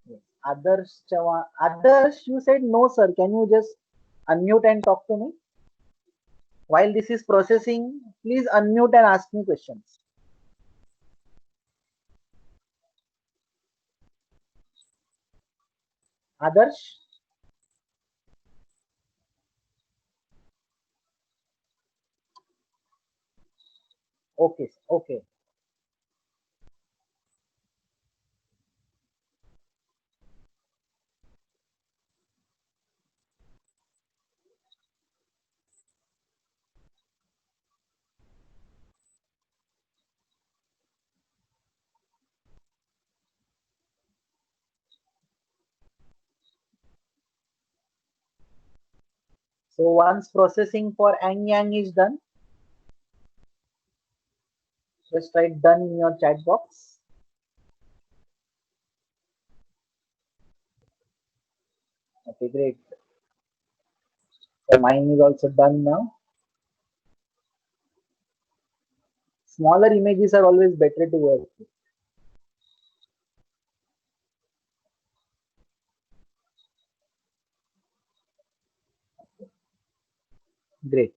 Yes. Adarsh, you said no, sir. Can you just unmute and talk to me? While this is processing, please unmute and ask me questions. Adarsh? Okay, okay. So once processing for Anyang is done, just write done in your chat box. Okay, great. So mine is also done now. Smaller images are always better to work with. Great.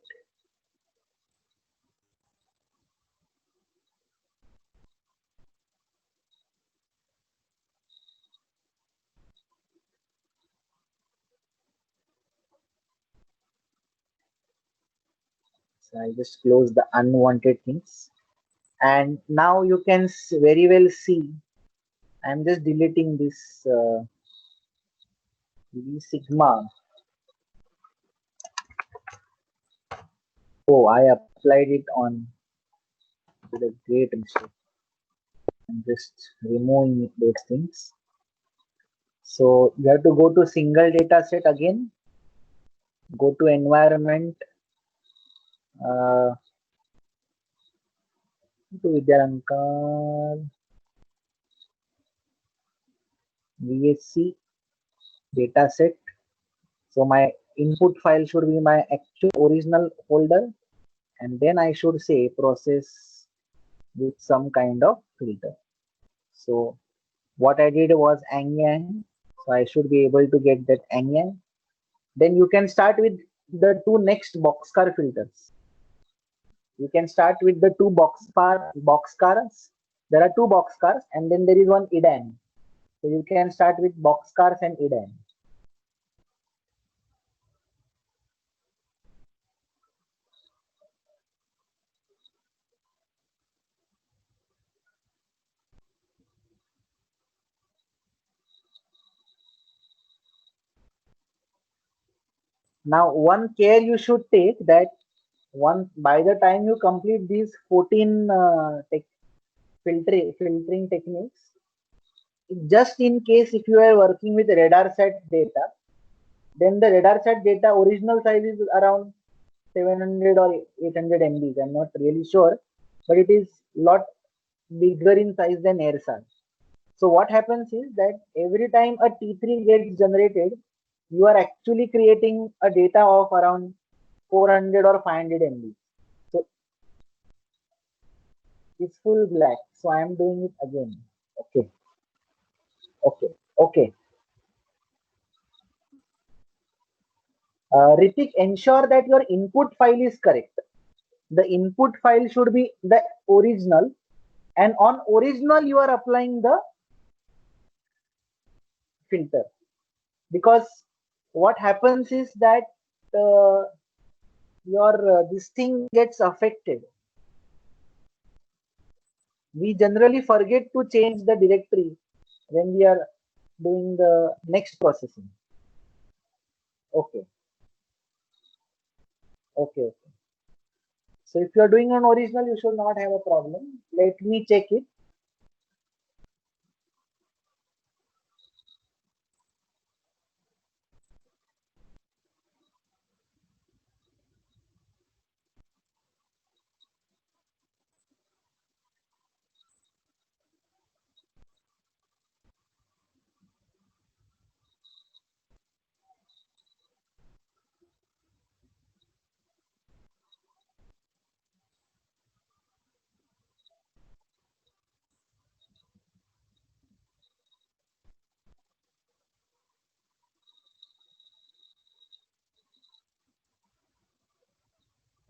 So I just close the unwanted things. And now you can very well see. I'm just deleting this sigma. Oh, I applied it on with a great mistake. I'm just removing those things. So you have to go to single data set again. Go to environment. Uh, to Vidyarankar, VSC dataset. So my input file should be my actual original folder, and then I should say process with some kind of filter. So what I did was Anyang. So I should be able to get that Anyang. Then you can start with the two next boxcar filters. You can start with the two boxcars. There are two boxcars, and then there is one IDAN. So you can start with boxcars and IDAN. Now, one care you should take that by the time you complete these 14 filtering techniques, just in case if you are working with radar set data, then the radar set data original size is around 700 or 800 MBs. I'm not really sure, but it is lot bigger in size than AirSAR. So what happens is that every time a T3 gets generated, you are actually creating a data of around 400 or 500 MB. So it's full black. So I am doing it again. Okay. Okay. Okay. Ritik, ensure that your input file is correct. The input file should be the original, and on original you are applying the filter, because what happens is that your this thing gets affected. We generally forget to change the directory when we are doing the next processing. Okay. Okay. So if you are doing an original, you should not have a problem. Let me check it.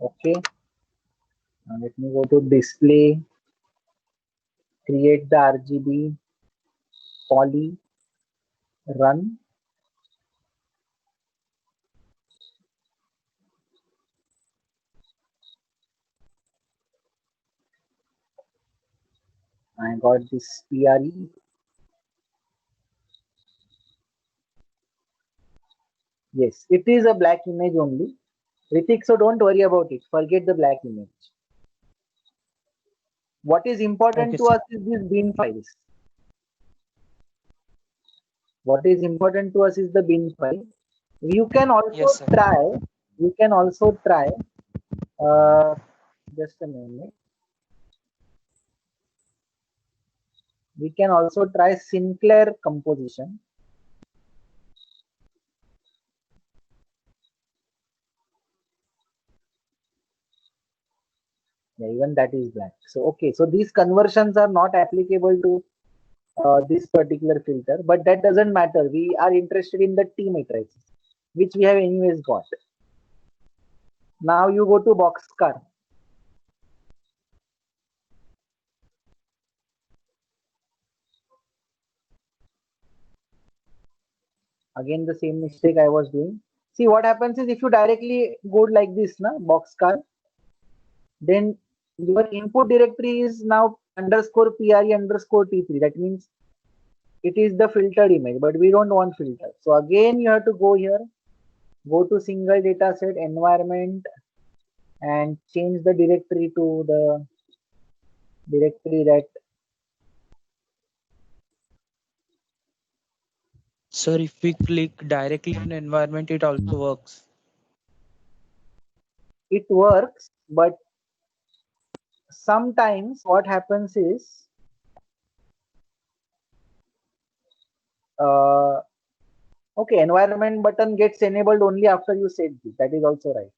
Okay. Now let me go to display, create the RGB, poly, run. I got this PRE. Yes, it is a black image only. Ritik, so don't worry about it. Forget the black image. What is important Okay, to sir. us is these bin files. What is important to us is the bin file. You can also Yes, sir. try, you can also try, uh, just a minute. We can also try Sinclair composition. Yeah, even that is black. So, okay. So these conversions are not applicable to this particular filter, but that doesn't matter. We are interested in the T matrices, which we have anyways got. Now you go to Boxcar. Again, the same mistake I was doing. See, what happens is if you directly go like this, na, Boxcar, then your input directory is now underscore PRE underscore T3. That means it is the filtered image, but we don't want filter. So again, you have to go here, go to single data set environment and change the directory to the directory that Sir, if we click directly on environment, it also works. it works, but sometimes what happens is uh, okay, environment button gets enabled only after you set this. That is also right.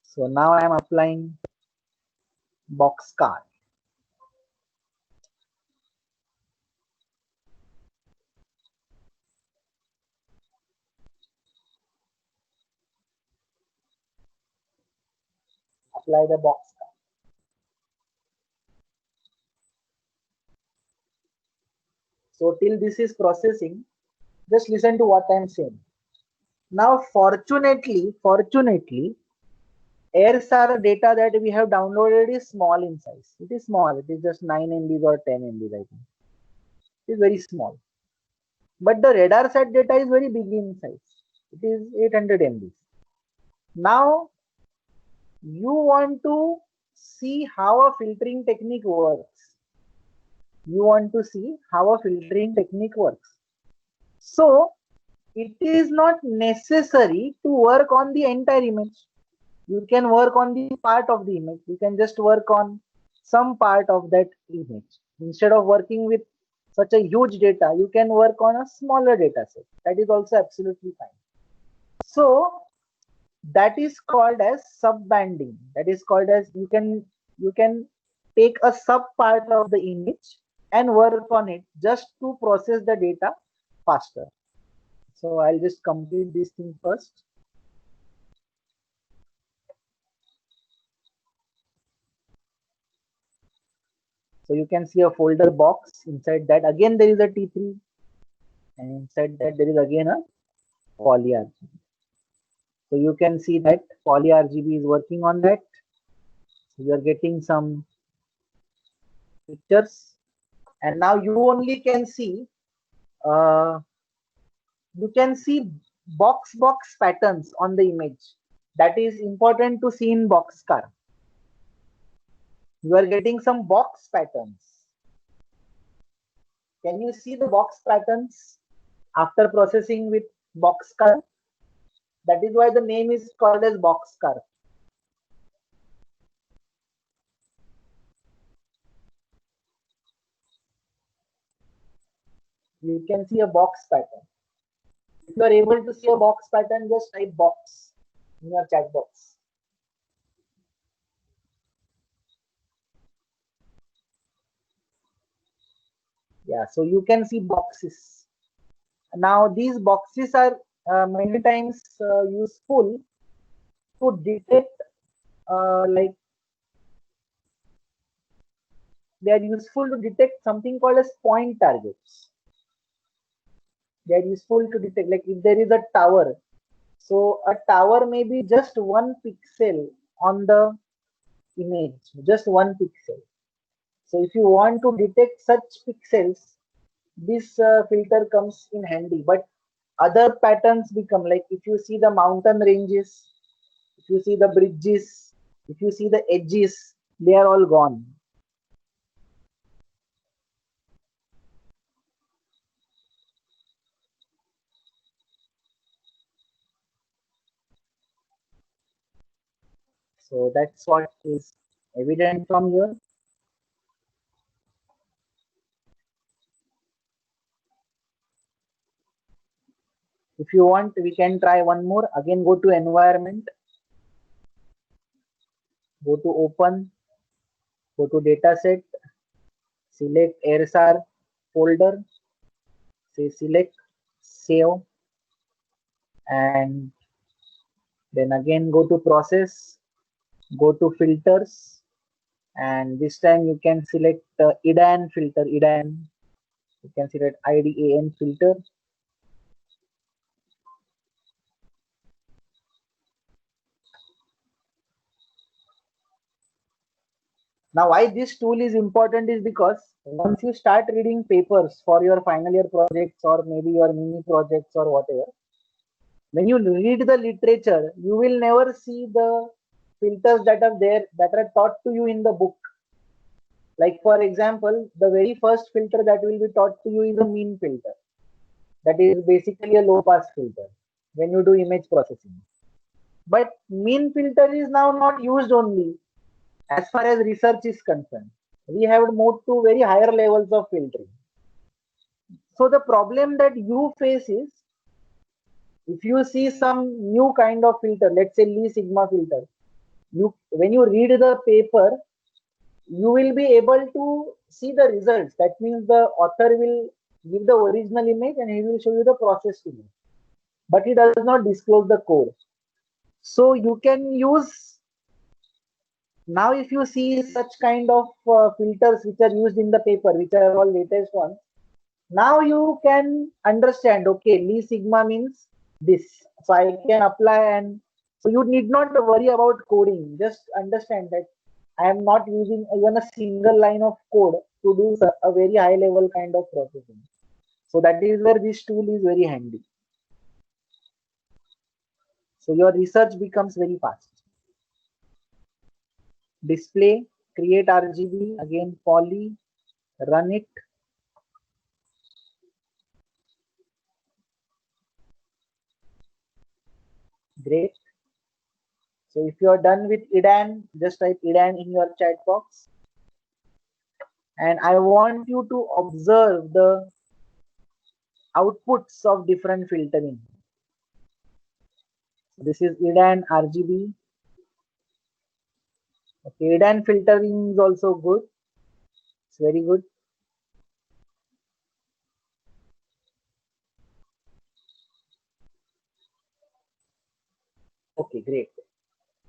So now I am applying Boxcar. Apply the Boxcar. So till this is processing, just listen to what I am saying. Now, fortunately, AirSAR data that we have downloaded is small in size. It is small. It is just 9 MB or 10 MB, I think. It is very small. but the RadarSat data is very big in size. It is 800 MB. Now you want to see how a filtering technique works. You want to see how a filtering technique works. So it is not necessary to work on the entire image. You can work on the part of the image. You can just work on some part of that image. Instead of working with such a huge data, you can work on a smaller data set. That is also absolutely fine. So that is called as subbanding. That is called as you can take a sub part of the image and work on it just to process the data faster. So I'll just complete this thing first. So you can see a folder box. Inside that again there is a T3, and inside that there is again a poly-RGB. So you can see that poly-RGB is working on that. So you are getting some pictures, and now you only can see uh, you can see box patterns on the image. That is important to see in Boxcar. You are getting some box patterns. Can you see the box patterns after processing with Boxcar? That is why the name is called as Boxcar. You can see a box pattern. If you are able to see a box pattern, just type box in your chat box. Yeah, so you can see boxes. Now these boxes are many times useful to detect like they are useful to detect something called as point targets. They are useful to detect, like if there is a tower. So a tower may be just one pixel on the image, just one pixel. So if you want to detect such pixels, this filter comes in handy. But other patterns become like if you see the mountain ranges, if you see the bridges, if you see the edges, they are all gone. So that's what is evident from here. If you want, we can try one more. Again, go to environment, go to open, go to dataset, select AirSAR folder, say select, save, and then again go to process, go to filters, and this time you can select IDAN filter, IDAN. You can select IDAN filter. Now, why this tool is important is because once you start reading papers for your final year projects or maybe your mini projects or whatever, when you read the literature, you will never see the filters that are there that are taught to you in the book. Like for example, the very first filter that will be taught to you is a mean filter. That is basically a low pass filter when you do image processing. But mean filter is now not used only as far as research is concerned. We have moved to very higher levels of filtering. So the problem that you face is if you see some new kind of filter, let's say Lee Sigma filter, you when you read the paper, you will be able to see the results. That means the author will give the original image and he will show you the processed image, but he does not disclose the code. So you can use now if you see such kind of filters which are used in the paper, which are all latest ones. Now you can understand, okay, Lee Sigma means this. So I can apply, and so you need not worry about coding. Just understand that I am not using even a single line of code to do a very high level kind of processing. So that is where this tool is very handy. So your research becomes very fast. Display, create RGB, again poly, run it. Great. So if you are done with EDAN, just type EDAN in your chat box. And I want you to observe the outputs of different filtering. This is EDAN RGB. Okay, EDAN filtering is also good. It's very good. Okay, great.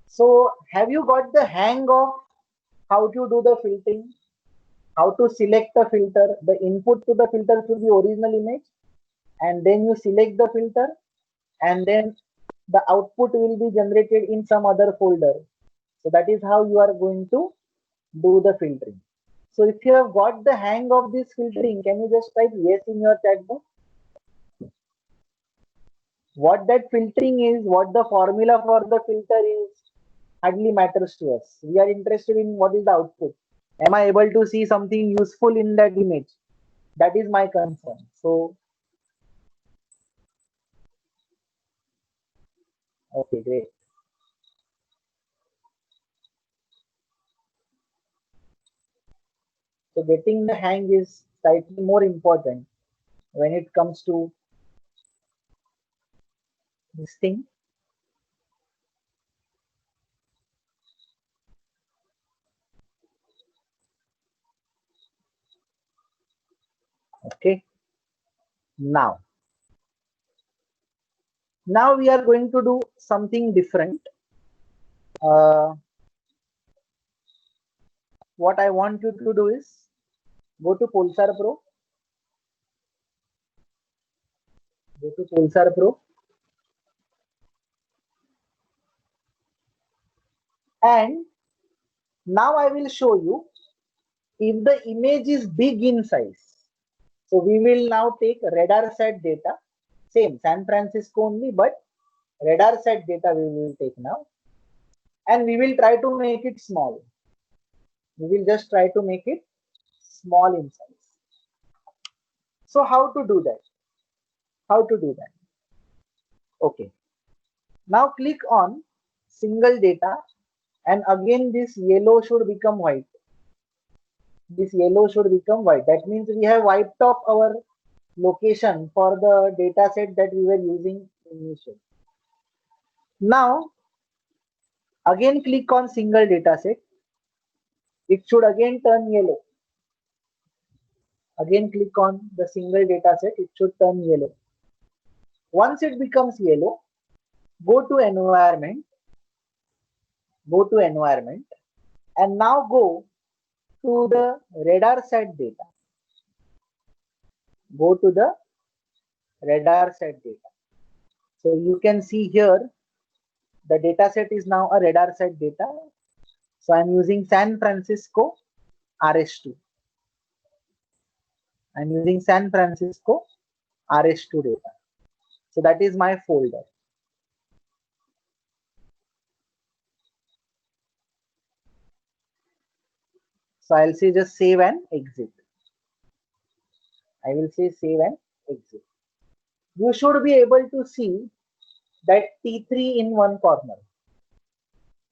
So have you got the hang of how to do the filtering? How to select the filter? The input to the filter should be original image, and then you select the filter, and then the output will be generated in some other folder. So that is how you are going to do the filtering. So if you have got the hang of this filtering, can you just type yes in your chat box? What that filtering is, what the formula for the filter is, hardly matters to us. We are interested in what is the output. Am I able to see something useful in that image? That is my concern. So, okay, great. So getting the hang is slightly more important when it comes to this thing. Okay. Now we are going to do something different. What I want you to do is go to Pulsar Pro. Go to Pulsar Pro. And now I will show you if the image is big in size. So we will now take radar set data, same San Francisco only, but radar set data we will take now, and we will try to make it small. We will just try to make it small in size. So how to do that? How to do that? Okay. Now click on single data, and again this yellow should become white. This yellow should become white. That means we have wiped off our location for the data set that we were using initially. Now again click on single data set. It should again turn yellow. Again click on the single data set. It should turn yellow. Once it becomes yellow, go to environment. Go to environment, and now go to the radar set data. Go to the radar set data. So you can see here the data set is now a radar set data. So I'm using San Francisco RS2. I'm using San Francisco RS2 data. So that is my folder. So I'll say just save and exit. I will say save and exit. You should be able to see that T3 in one corner.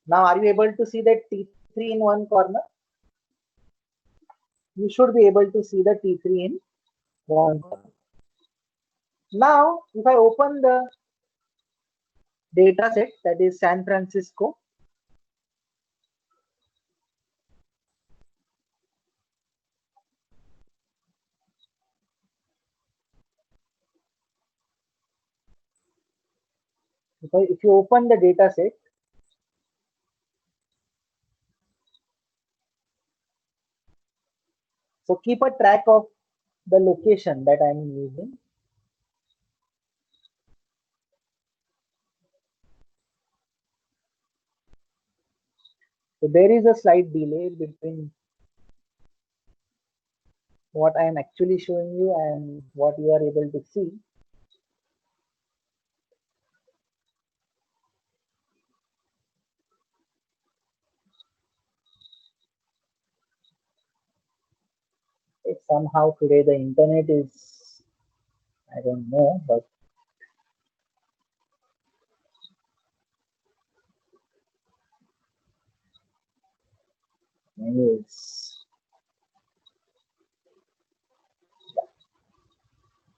Now, are you able to see that T3 in one corner? You should be able to see the T3 in one corner. Now, if I open the data set, that is San Francisco, if you open the data set, so keep a track of the location that I'm using. So there is a slight delay between what I am actually showing you and what you are able to see. If somehow today the internet is, I don't know, but anyways.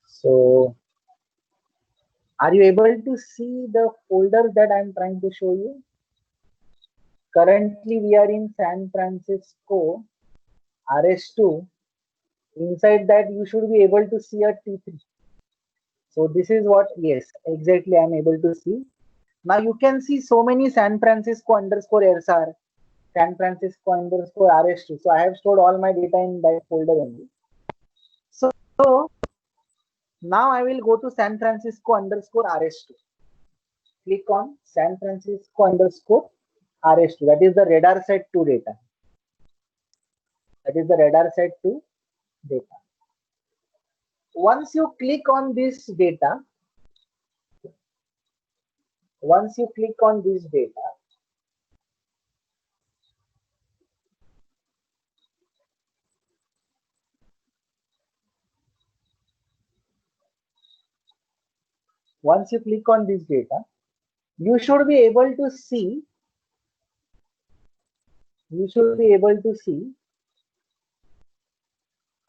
So are you able to see the folder that I'm trying to show you? Currently we are in San Francisco RS2. Inside that you should be able to see a T3. So this is what, yes, exactly I'm able to see. Now you can see so many San Francisco underscore RSR, San Francisco underscore RS2. So I have stored all my data in that folder only. So now I will go to San Francisco underscore RS2. Click on San Francisco underscore RS2. That is the radar set 2 data. That is the radar set 2 data. Once you click on this data, once you click on this data, once you click on this data, you should be able to see,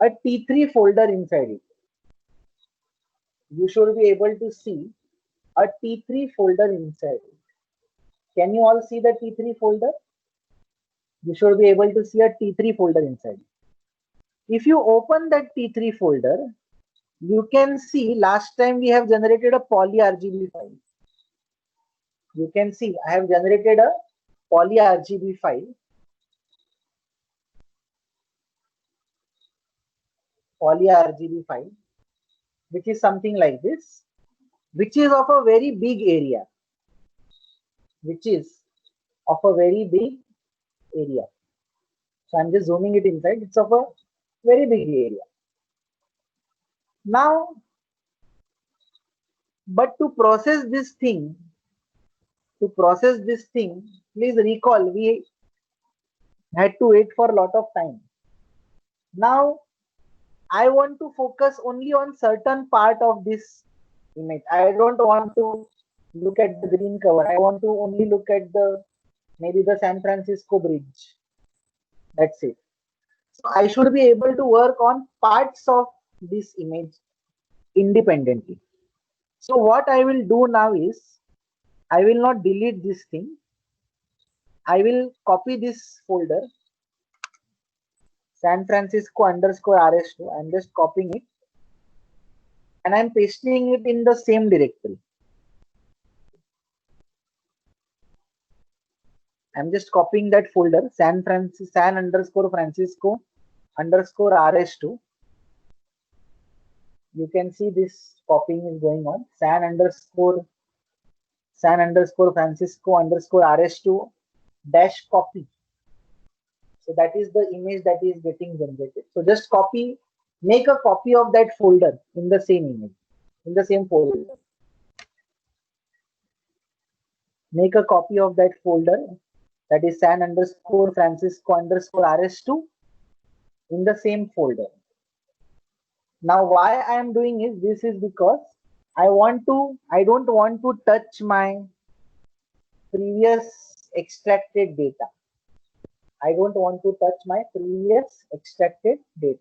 a T3 folder inside it. You should be able to see a T3 folder inside it. Can you all see the T3 folder? You should be able to see a T3 folder inside. If you open that T3 folder, you can see last time we have generated a poly RGB file. You can see I have generated a poly RGB file. Poly RGB file, which is something like this, which is of a very big area. Which is of a very big area. So I'm just zooming it inside. It's of a very big area. Now, but to process this thing, please recall we had to wait for a lot of time. Now, I want to focus only on certain part of this image. I don't want to look at the green cover. I want to only look at the maybe the San Francisco bridge. That's it. So I should be able to work on parts of this image independently. So what I will do now is I will not delete this thing. I will copy this folder San Francisco underscore RS2. I'm just copying it and I'm pasting it in the same directory. I'm just copying that folder San underscore Francisco underscore RS2. You can see this copying is going on. San underscore Francisco underscore RS2 dash copy. So that is the image that is getting generated. So just copy, make a copy of that folder in the same image, in the same folder. Make a copy of that folder, that is San underscore Francisco underscore RS2 in the same folder. Now why I am doing this is because I don't want to touch my previous extracted data. I don't want to touch my previous extracted data.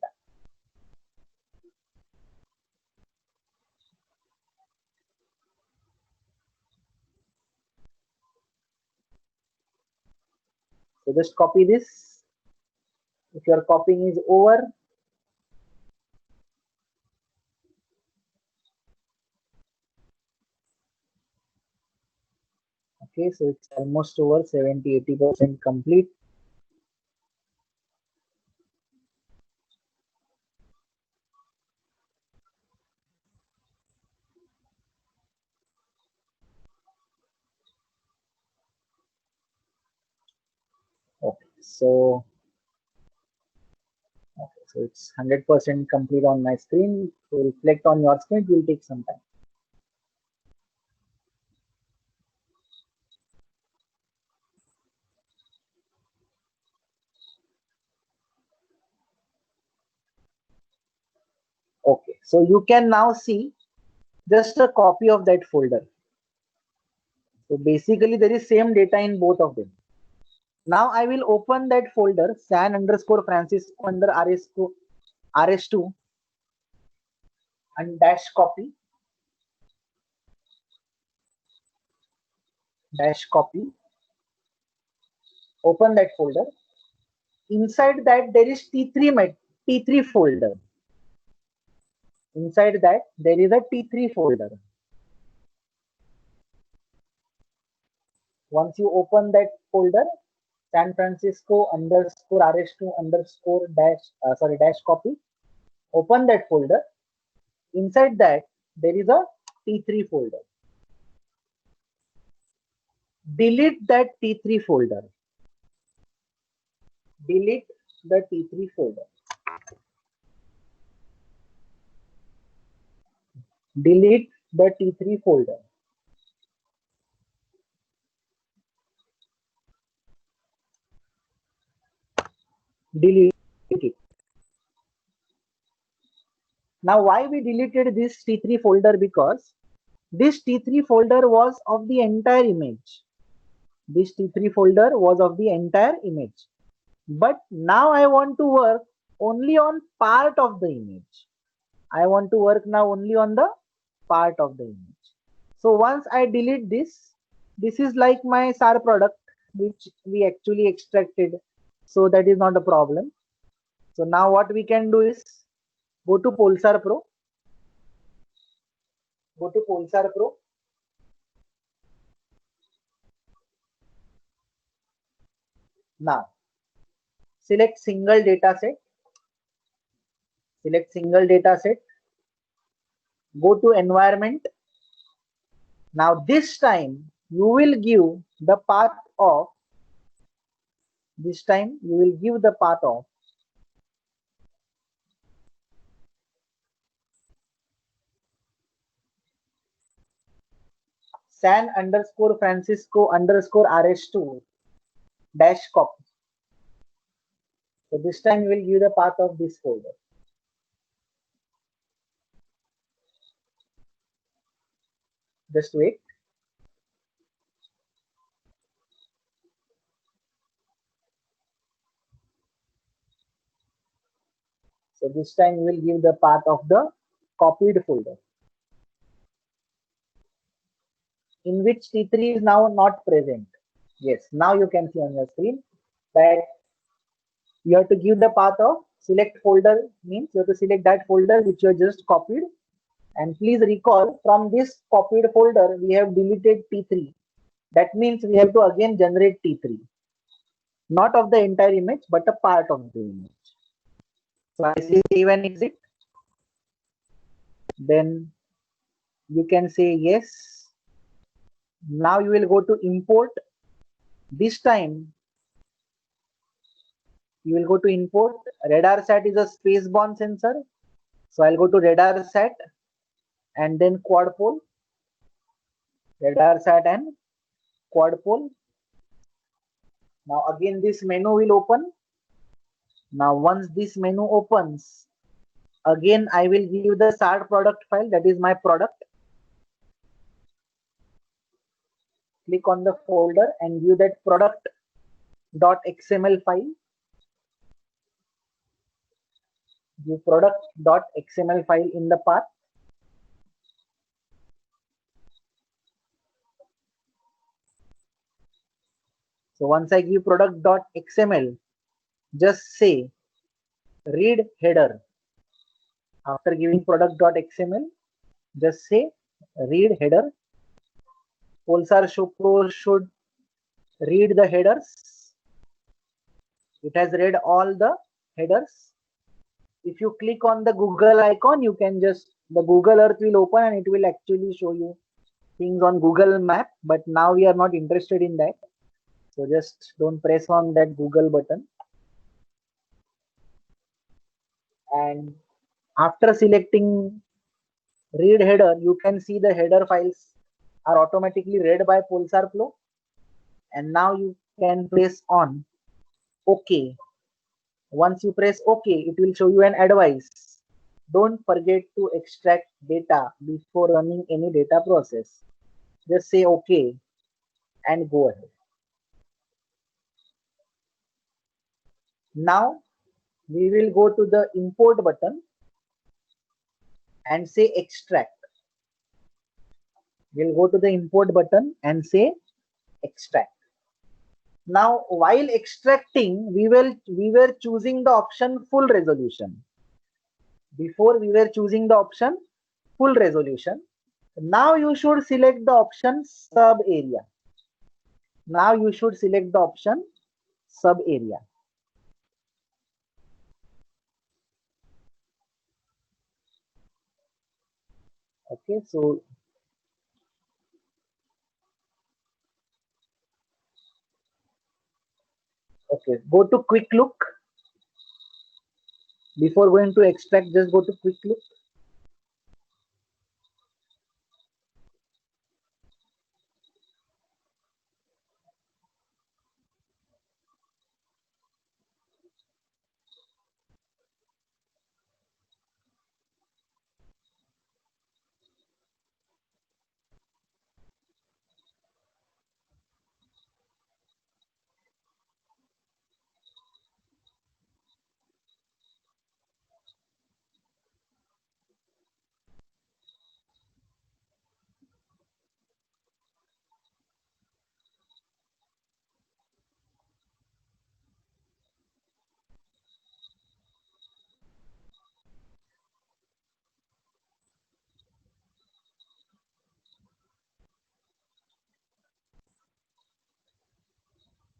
So just copy this. If your copying is over, okay, so it's almost over, 70-80% complete. Okay, So it's 100% complete on my screen. To reflect on your screen, it will take some time. Okay, so you can now see just a copy of that folder. So basically there is same data in both of them. Now I will open that folder san underscore Francisco under rs2 and dash copy open that folder. Inside that there is T3 folder. Inside that there is a T3 folder. Once you open that folder, San Francisco underscore rs2 underscore dash copy, open that folder. Inside that there is a T3 folder. Delete that T3 folder. Delete the T3 folder. Delete the T3 folder. Delete it. Now why we deleted this T3 folder? Because this T3 folder was of the entire image. This T3 folder was of the entire image. But now I want to work only on part of the image. I want to work now only on the part of the image. So once I delete this, this is like my SAR product which we actually extracted. So that is not a problem. So now what we can do is go to Polsar Pro. Go to Polsar Pro. Now select single data set. Select single data set. Go to environment. Now this time you will give the path of san underscore Francisco underscore rs2 dash copy. So this time you will give the path of this folder. Just wait. So this time you will give the path of the copied folder, in which T3 is now not present. Yes, now you can see on your screen that you have to give the path of select folder, means you have to select that folder which you have just copied. And please recall, from this copied folder we have deleted T3. That means we have to again generate T3, not of the entire image but a part of the image. So I say save and exit. Then you can say yes. Now you will go to import. This time you will go to import. RadarSat is a spaceborne sensor. So I'll go to RadarSat and then quadpole. RadarSat and quadpole. Now again this menu will open. Now once this menu opens, again I will give the SAR product file, that is my product. Click on the folder and give that product.xml file. Give product.xml file in the path. So once I give product.xml, just say read header. After giving product.xml, just say read header. Polsar Pro should read the headers. It has read all the headers. If you click on the Google icon, you can just, the Google Earth will open and it will actually show you things on Google Map. But now we are not interested in that. So just don't press on that Google button. and after selecting read header, you can see the header files are automatically read by Pulsar Flow. And now you can press on OK. Once you press OK, it will show you an advice. Don't forget to extract data before running any data process. Just say OK and go ahead. Now we will go to the import button and say extract. We'll go to the import button and say extract. Now while extracting, we were choosing the option full resolution. Before we were choosing the option full resolution. Now you should select the option sub area. Now you should select the option sub area. Okay, so okay, go to quick look. Before going to extract, just go to quick look.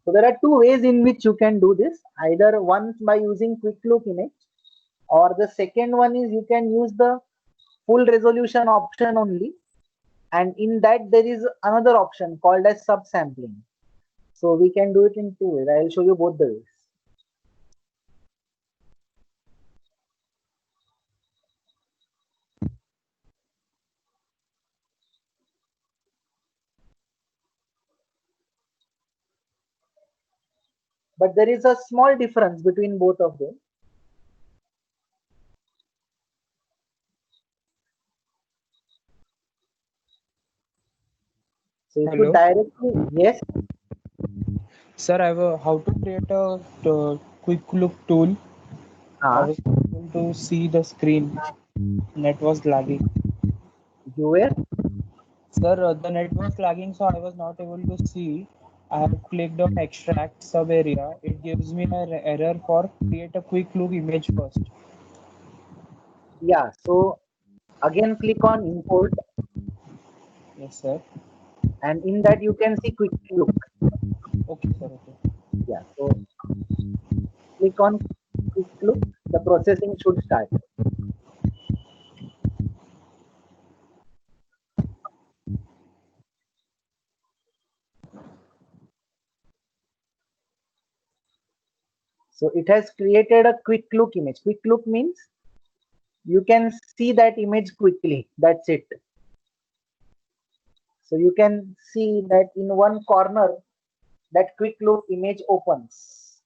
So there are two ways in which you can do this. Either one by using quick look image, or the second one is you can use the full resolution option only. And in that there is another option called as subsampling. So we can do it in two ways. I will show you both the ways. But there is a small difference between both of them. So if you Hello, directly, yes, sir. How to create a quick look tool. I uh, was able to see the screen. Net was lagging. you were, Sir, the net was lagging, so I was not able to see. I have clicked on extract sub area. It gives me an error for create a quick look image first. yeah. So again, click on import, Yes, sir. and in that you can see quick look. Okay, sir. Okay. Yeah. So click on quick look. The processing should start. So it has created a quick look image. Quick look means you can see that image quickly. That's it. So you can see that in one corner, that quick look image opens.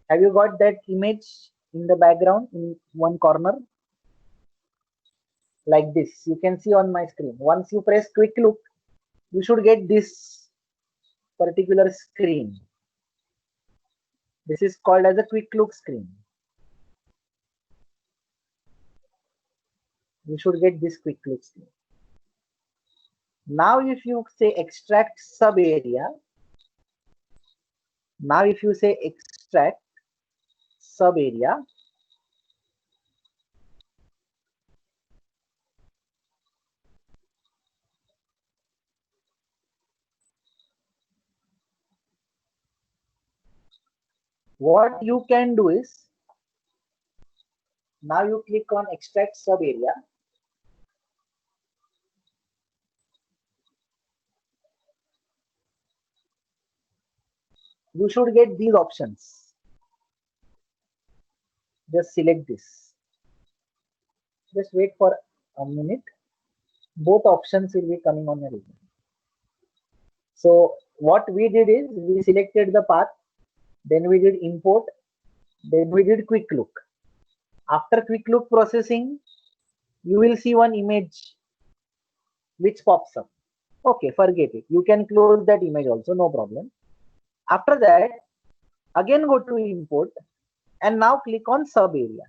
Have you got that image in the background in one corner? Like this. You can see on my screen. Once you press quick look, you should get this particular screen. This is called as a quick look screen. You should get this quick look screen. Now if you say extract sub area, now if you say extract sub area, what you can do is, now you click on extract sub area. You should get these options. just select this. Just wait for a minute. Both options will be coming on your resume. So what we did is we selected the path, then we did import, then we did quick look. After quick look processing, you will see one image which pops up. Okay, forget it. You can close that image also, no problem. After that, again go to import and now click on sub area.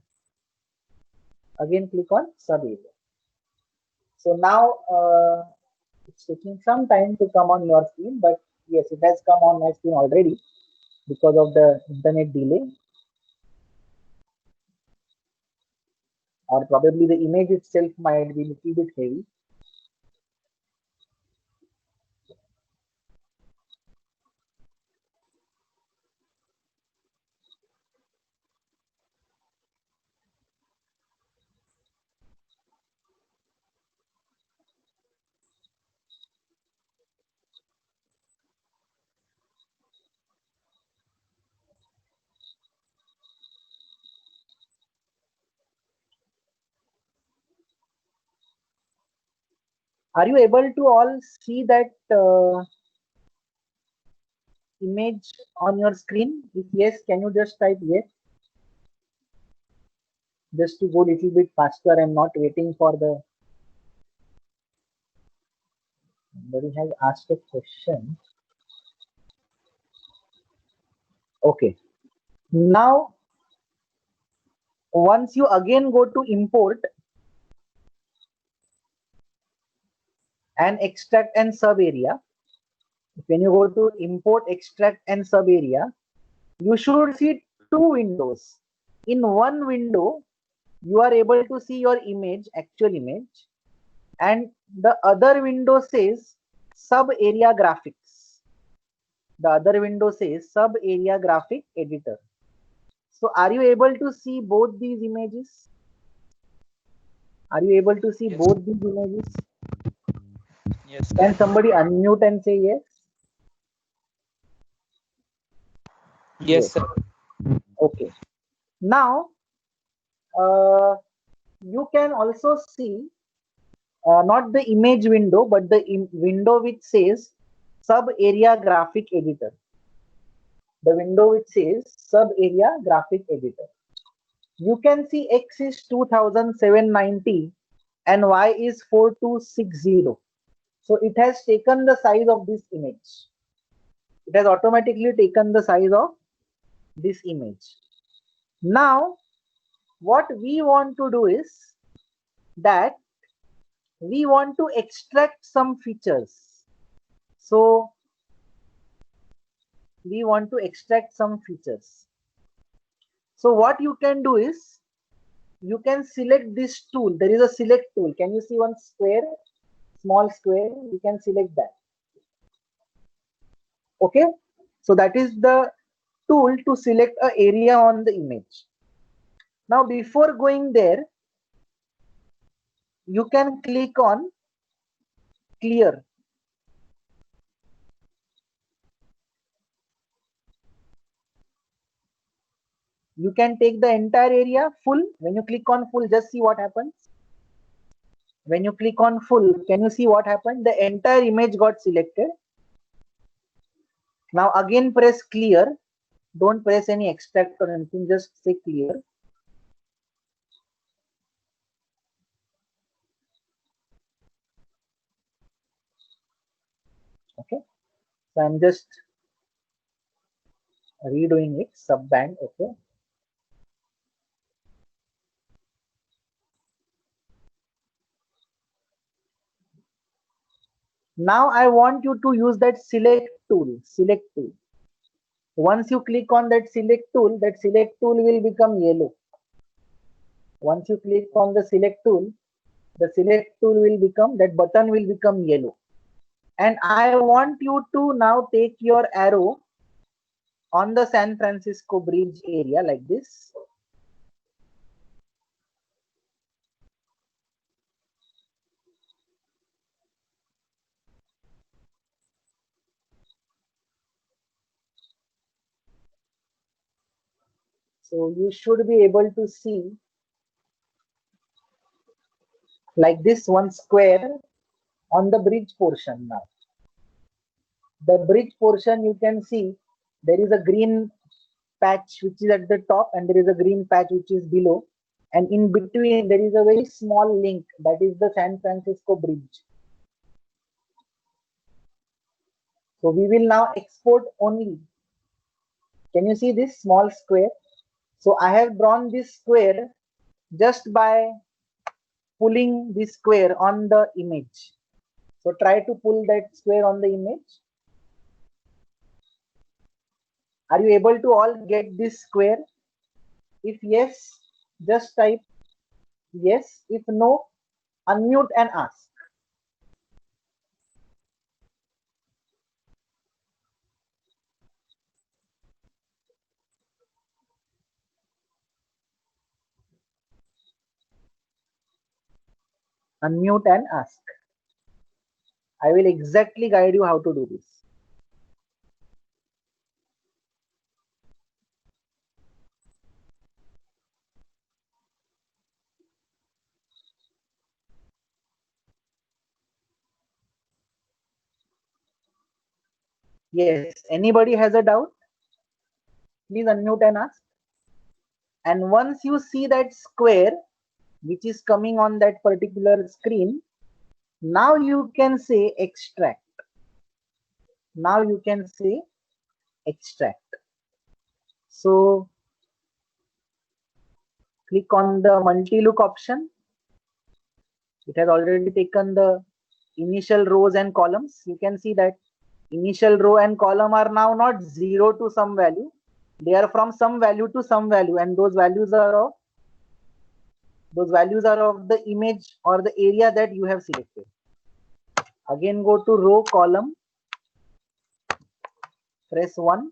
Again click on sub area. So now it's taking some time to come on your screen, but yes, it has come on my screen already because of the internet delay, or probably the image itself might be a little bit heavy. Are you able to all see that image on your screen? If yes, can you just type yes? Just to go a little bit faster and not waiting for the. Somebody has asked a question. Okay. Now, once you again go to import and extract and sub area, when you go to import, extract and sub area, you should see two windows. In one window, you are able to see your image, actual image, and the other window says sub area graphics. The other window says sub area graphic editor. So are you able to see both these images? Are you able to see Yes. both these images? Yes. Can somebody unmute and say yes? Yes, sir. Okay. Now, you can also see not the image window, but the window which says sub area graphic editor. The window which says sub area graphic editor. You can see X is 2790 and Y is 4260. So it has taken the size of this image. It has automatically taken the size of this image. Now, what we want to do is that we want to extract some features. So we want to extract some features. So what you can do is you can select this tool. There is a select tool. Can you see one square, small square? You can select that. Okay. So that is the tool to select an area on the image. Now before going there, you can click on clear. You can take the entire area full. When you click on full, just see what happens. When you click on full, can you see what happened? The entire image got selected. Now again press clear. Don't press any extract or anything, just say clear. Okay. So I'm just redoing it, subband. Okay. Now I want you to use that select tool. Select tool. Once you click on that select tool will become yellow. Once you click on the select tool will become, that button will become yellow. And I want you to now take your arrow on the San Francisco Bridge area like this. So you should be able to see like this one square on the bridge portion now. The bridge portion, you can see there is a green patch which is at the top and there is a green patch which is below, and in between there is a very small link, that is the San Francisco Bridge. So we will now export only. Can you see this small square? So I have drawn this square just by pulling this square on the image. So try to pull that square on the image. Are you able to all get this square? If yes, just type yes. If no, unmute and ask. Unmute and ask. I will exactly guide you how to do this. Yes, anybody has a doubt? Please unmute and ask. And once you see that square which is coming on that particular screen, now you can say extract. Now you can say extract. So click on the multi-look option. It has already taken the initial rows and columns. You can see that initial row and column are now not 0 to some value. They are from some value to some value, and those values are of the image or the area that you have selected. Again, go to row column, press 1.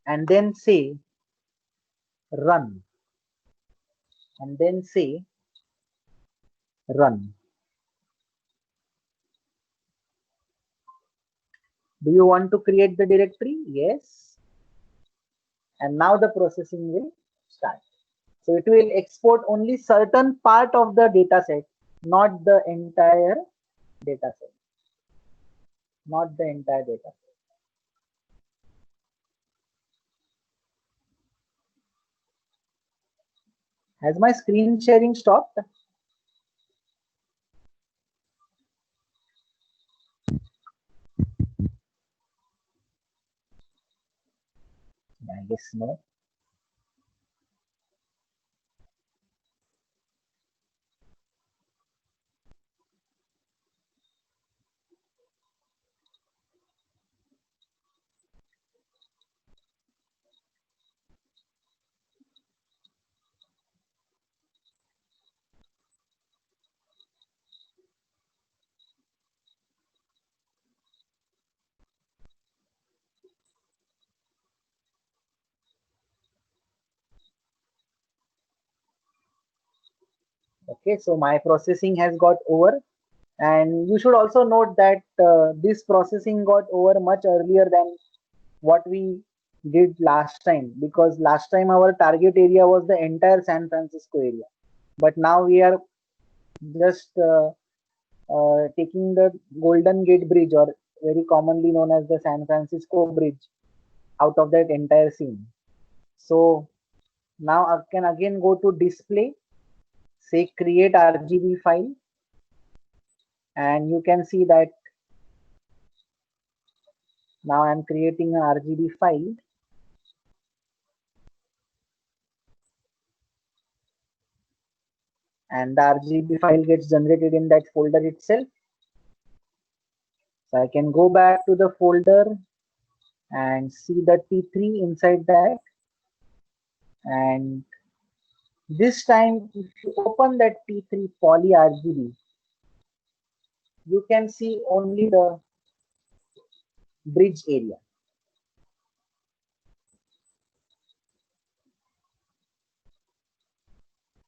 And then say run. And then say run. Do you want to create the directory? Yes. And now the processing will start. So it will export only certain part of the data set, not the entire data set. Not the entire data set. Has my screen sharing stopped? I guess no. Okay, so my processing has got over, and you should also note that this processing got over much earlier than what we did last time, because last time our target area was the entire San Francisco area, but now we are just taking the Golden Gate Bridge, or very commonly known as the San Francisco Bridge, out of that entire scene. So now I can again go to display, say create RGB file, and you can see that now I'm creating an RGB file. And the RGB file gets generated in that folder itself. So I can go back to the folder and see the T3 inside that. And this time, if you open that T3 poly RGB, you can see only the bridge area.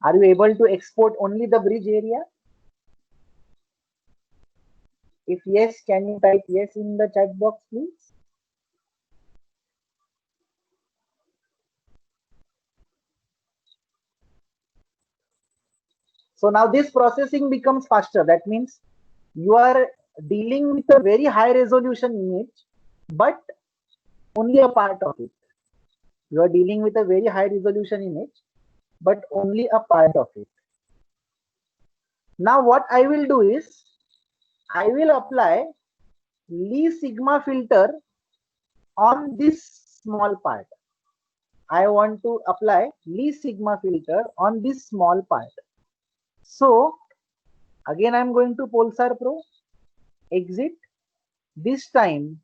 Are you able to export only the bridge area? If yes, can you type yes in the chat box, please? So now this processing becomes faster. That means you are dealing with a very high resolution image, but only a part of it. You are dealing with a very high resolution image, but only a part of it. Now what I will do is, I will apply Lee Sigma filter on this small part. I want to apply Lee Sigma filter on this small part. So again, I'm going to Polestar Pro, exit. This time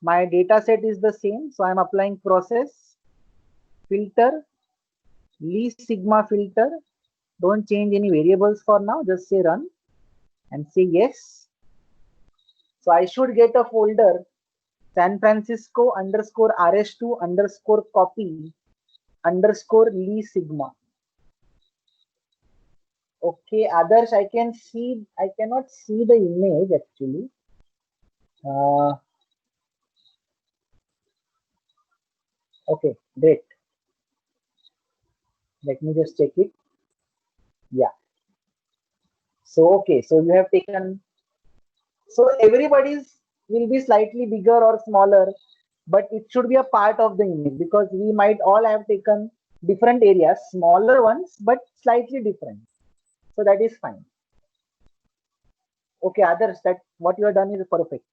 my data set is the same. So I'm applying process, filter, Lee Sigma filter. Don't change any variables for now. Just say run and say yes. So I should get a folder San Francisco underscore RS2 underscore copy underscore Lee Sigma. Okay, others I can see, I cannot see the image actually. Okay, great. Let me just check it. Yeah. So, okay, so you have taken, so everybody's will be slightly bigger or smaller, but it should be a part of the image because we might all have taken different areas, smaller ones, but slightly different. So that is fine. Okay, others, that what you have done is perfect.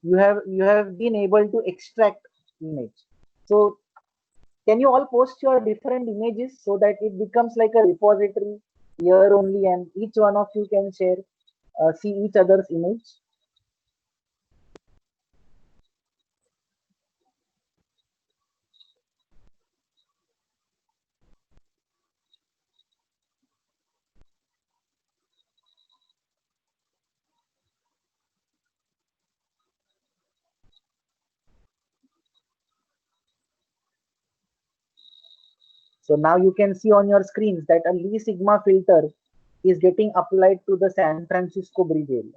You have been able to extract image. So can you all post your different images so that it becomes like a repository here only, and each one of you can share, see each other's image. So now you can see on your screens that a Lee Sigma filter is getting applied to the San Francisco bridge area.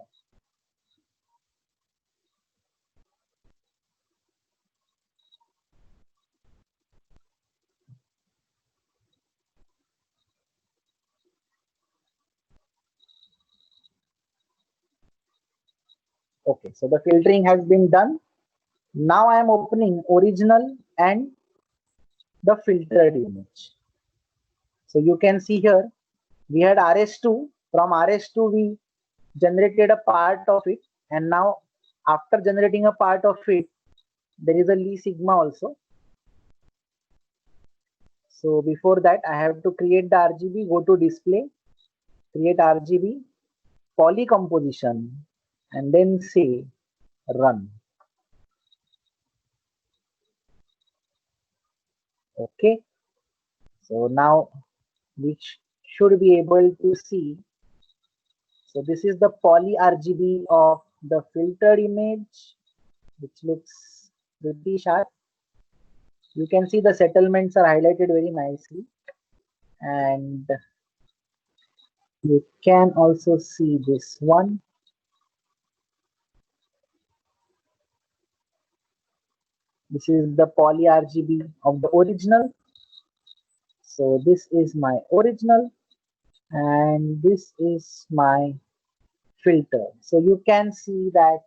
Okay, so the filtering has been done. Now I am opening original and the filtered image. So you can see here, we had RS2. From RS2, we generated a part of it. And now after generating a part of it, there is a Lee Sigma also. So before that, I have to create the RGB, go to display, create RGB, poly composition, and then say run. Okay. So now we should be able to see. So this is the poly RGB of the filtered image, which looks pretty sharp. You can see the settlements are highlighted very nicely, and you can also see this one. This is the poly RGB of the original. So this is my original and this is my filter. So you can see that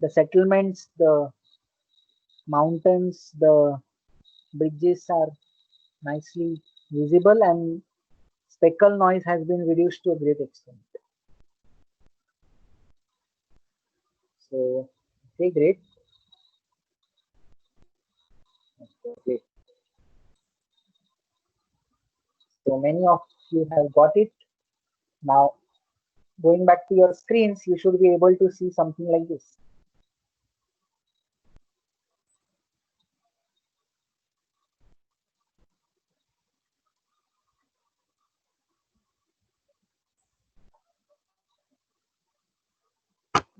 the settlements, the mountains, the bridges are nicely visible, and speckle noise has been reduced to a great extent. So, okay, great. Okay. So many of you have got it. Now, going back to your screens, you should be able to see something like this.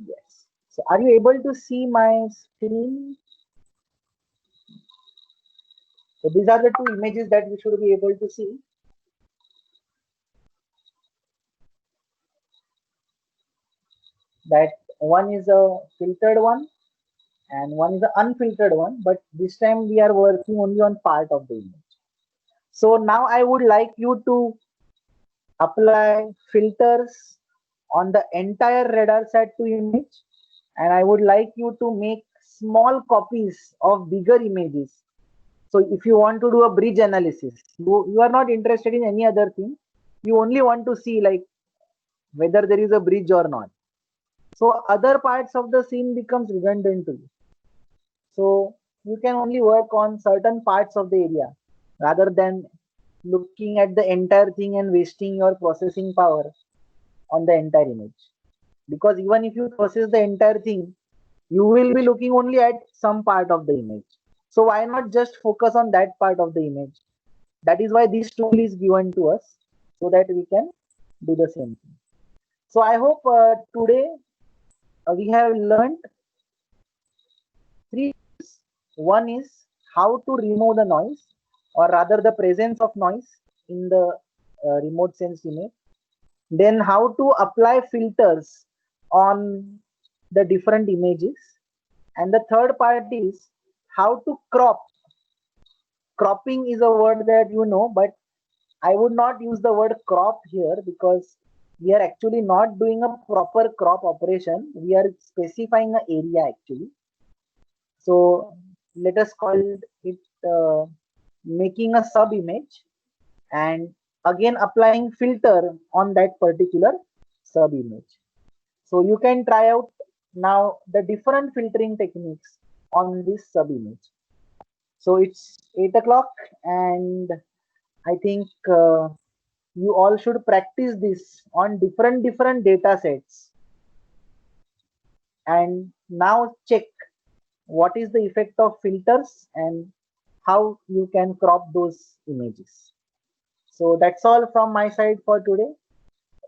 Yes. So are you able to see my screen? So these are the two images that you should be able to see. that one is a filtered one and one is an unfiltered one, but this time we are working only on part of the image. So now I would like you to apply filters on the entire RadarSat-2 image, and I would like you to make small copies of bigger images. So if you want to do a bridge analysis, you are not interested in any other thing. You only want to see like whether there is a bridge or not. So other parts of the scene becomes redundant to you. So you can only work on certain parts of the area rather than looking at the entire thing and wasting your processing power on the entire image. Because even if you process the entire thing, you will be looking only at some part of the image. So why not just focus on that part of the image? That is why this tool is given to us so that we can do the same thing. So I hope today we have learned three things. One is how to remove the noise, or rather the presence of noise in the remote sense image. Then how to apply filters on the different images. And the third part is how to crop. Cropping is a word that you know, but I would not use the word crop here because we are actually not doing a proper crop operation. We are specifying an area actually. So let us call it making a sub image and again applying filter on that particular sub image. So you can try out now the different filtering techniques on this sub image. So it's 8 o'clock and I think you all should practice this on different data sets and now check what is the effect of filters and how you can crop those images. So that's all from my side for today.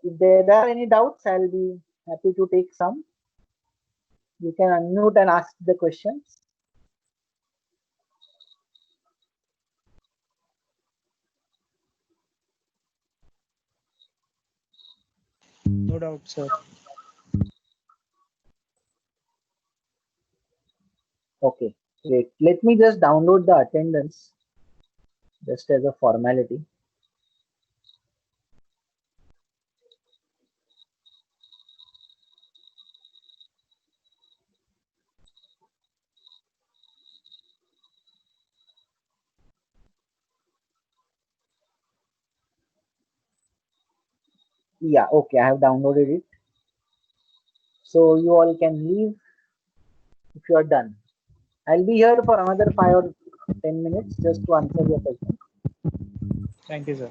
If there are any doubts, I'll be happy to take some. You can unmute and ask the questions. No doubt, sir. Okay, great. Let me just download the attendance just as a formality. Yeah, okay, I have downloaded it. So you all can leave if you are done. I'll be here for another 5 or 10 minutes just to answer your question. Thank you, sir.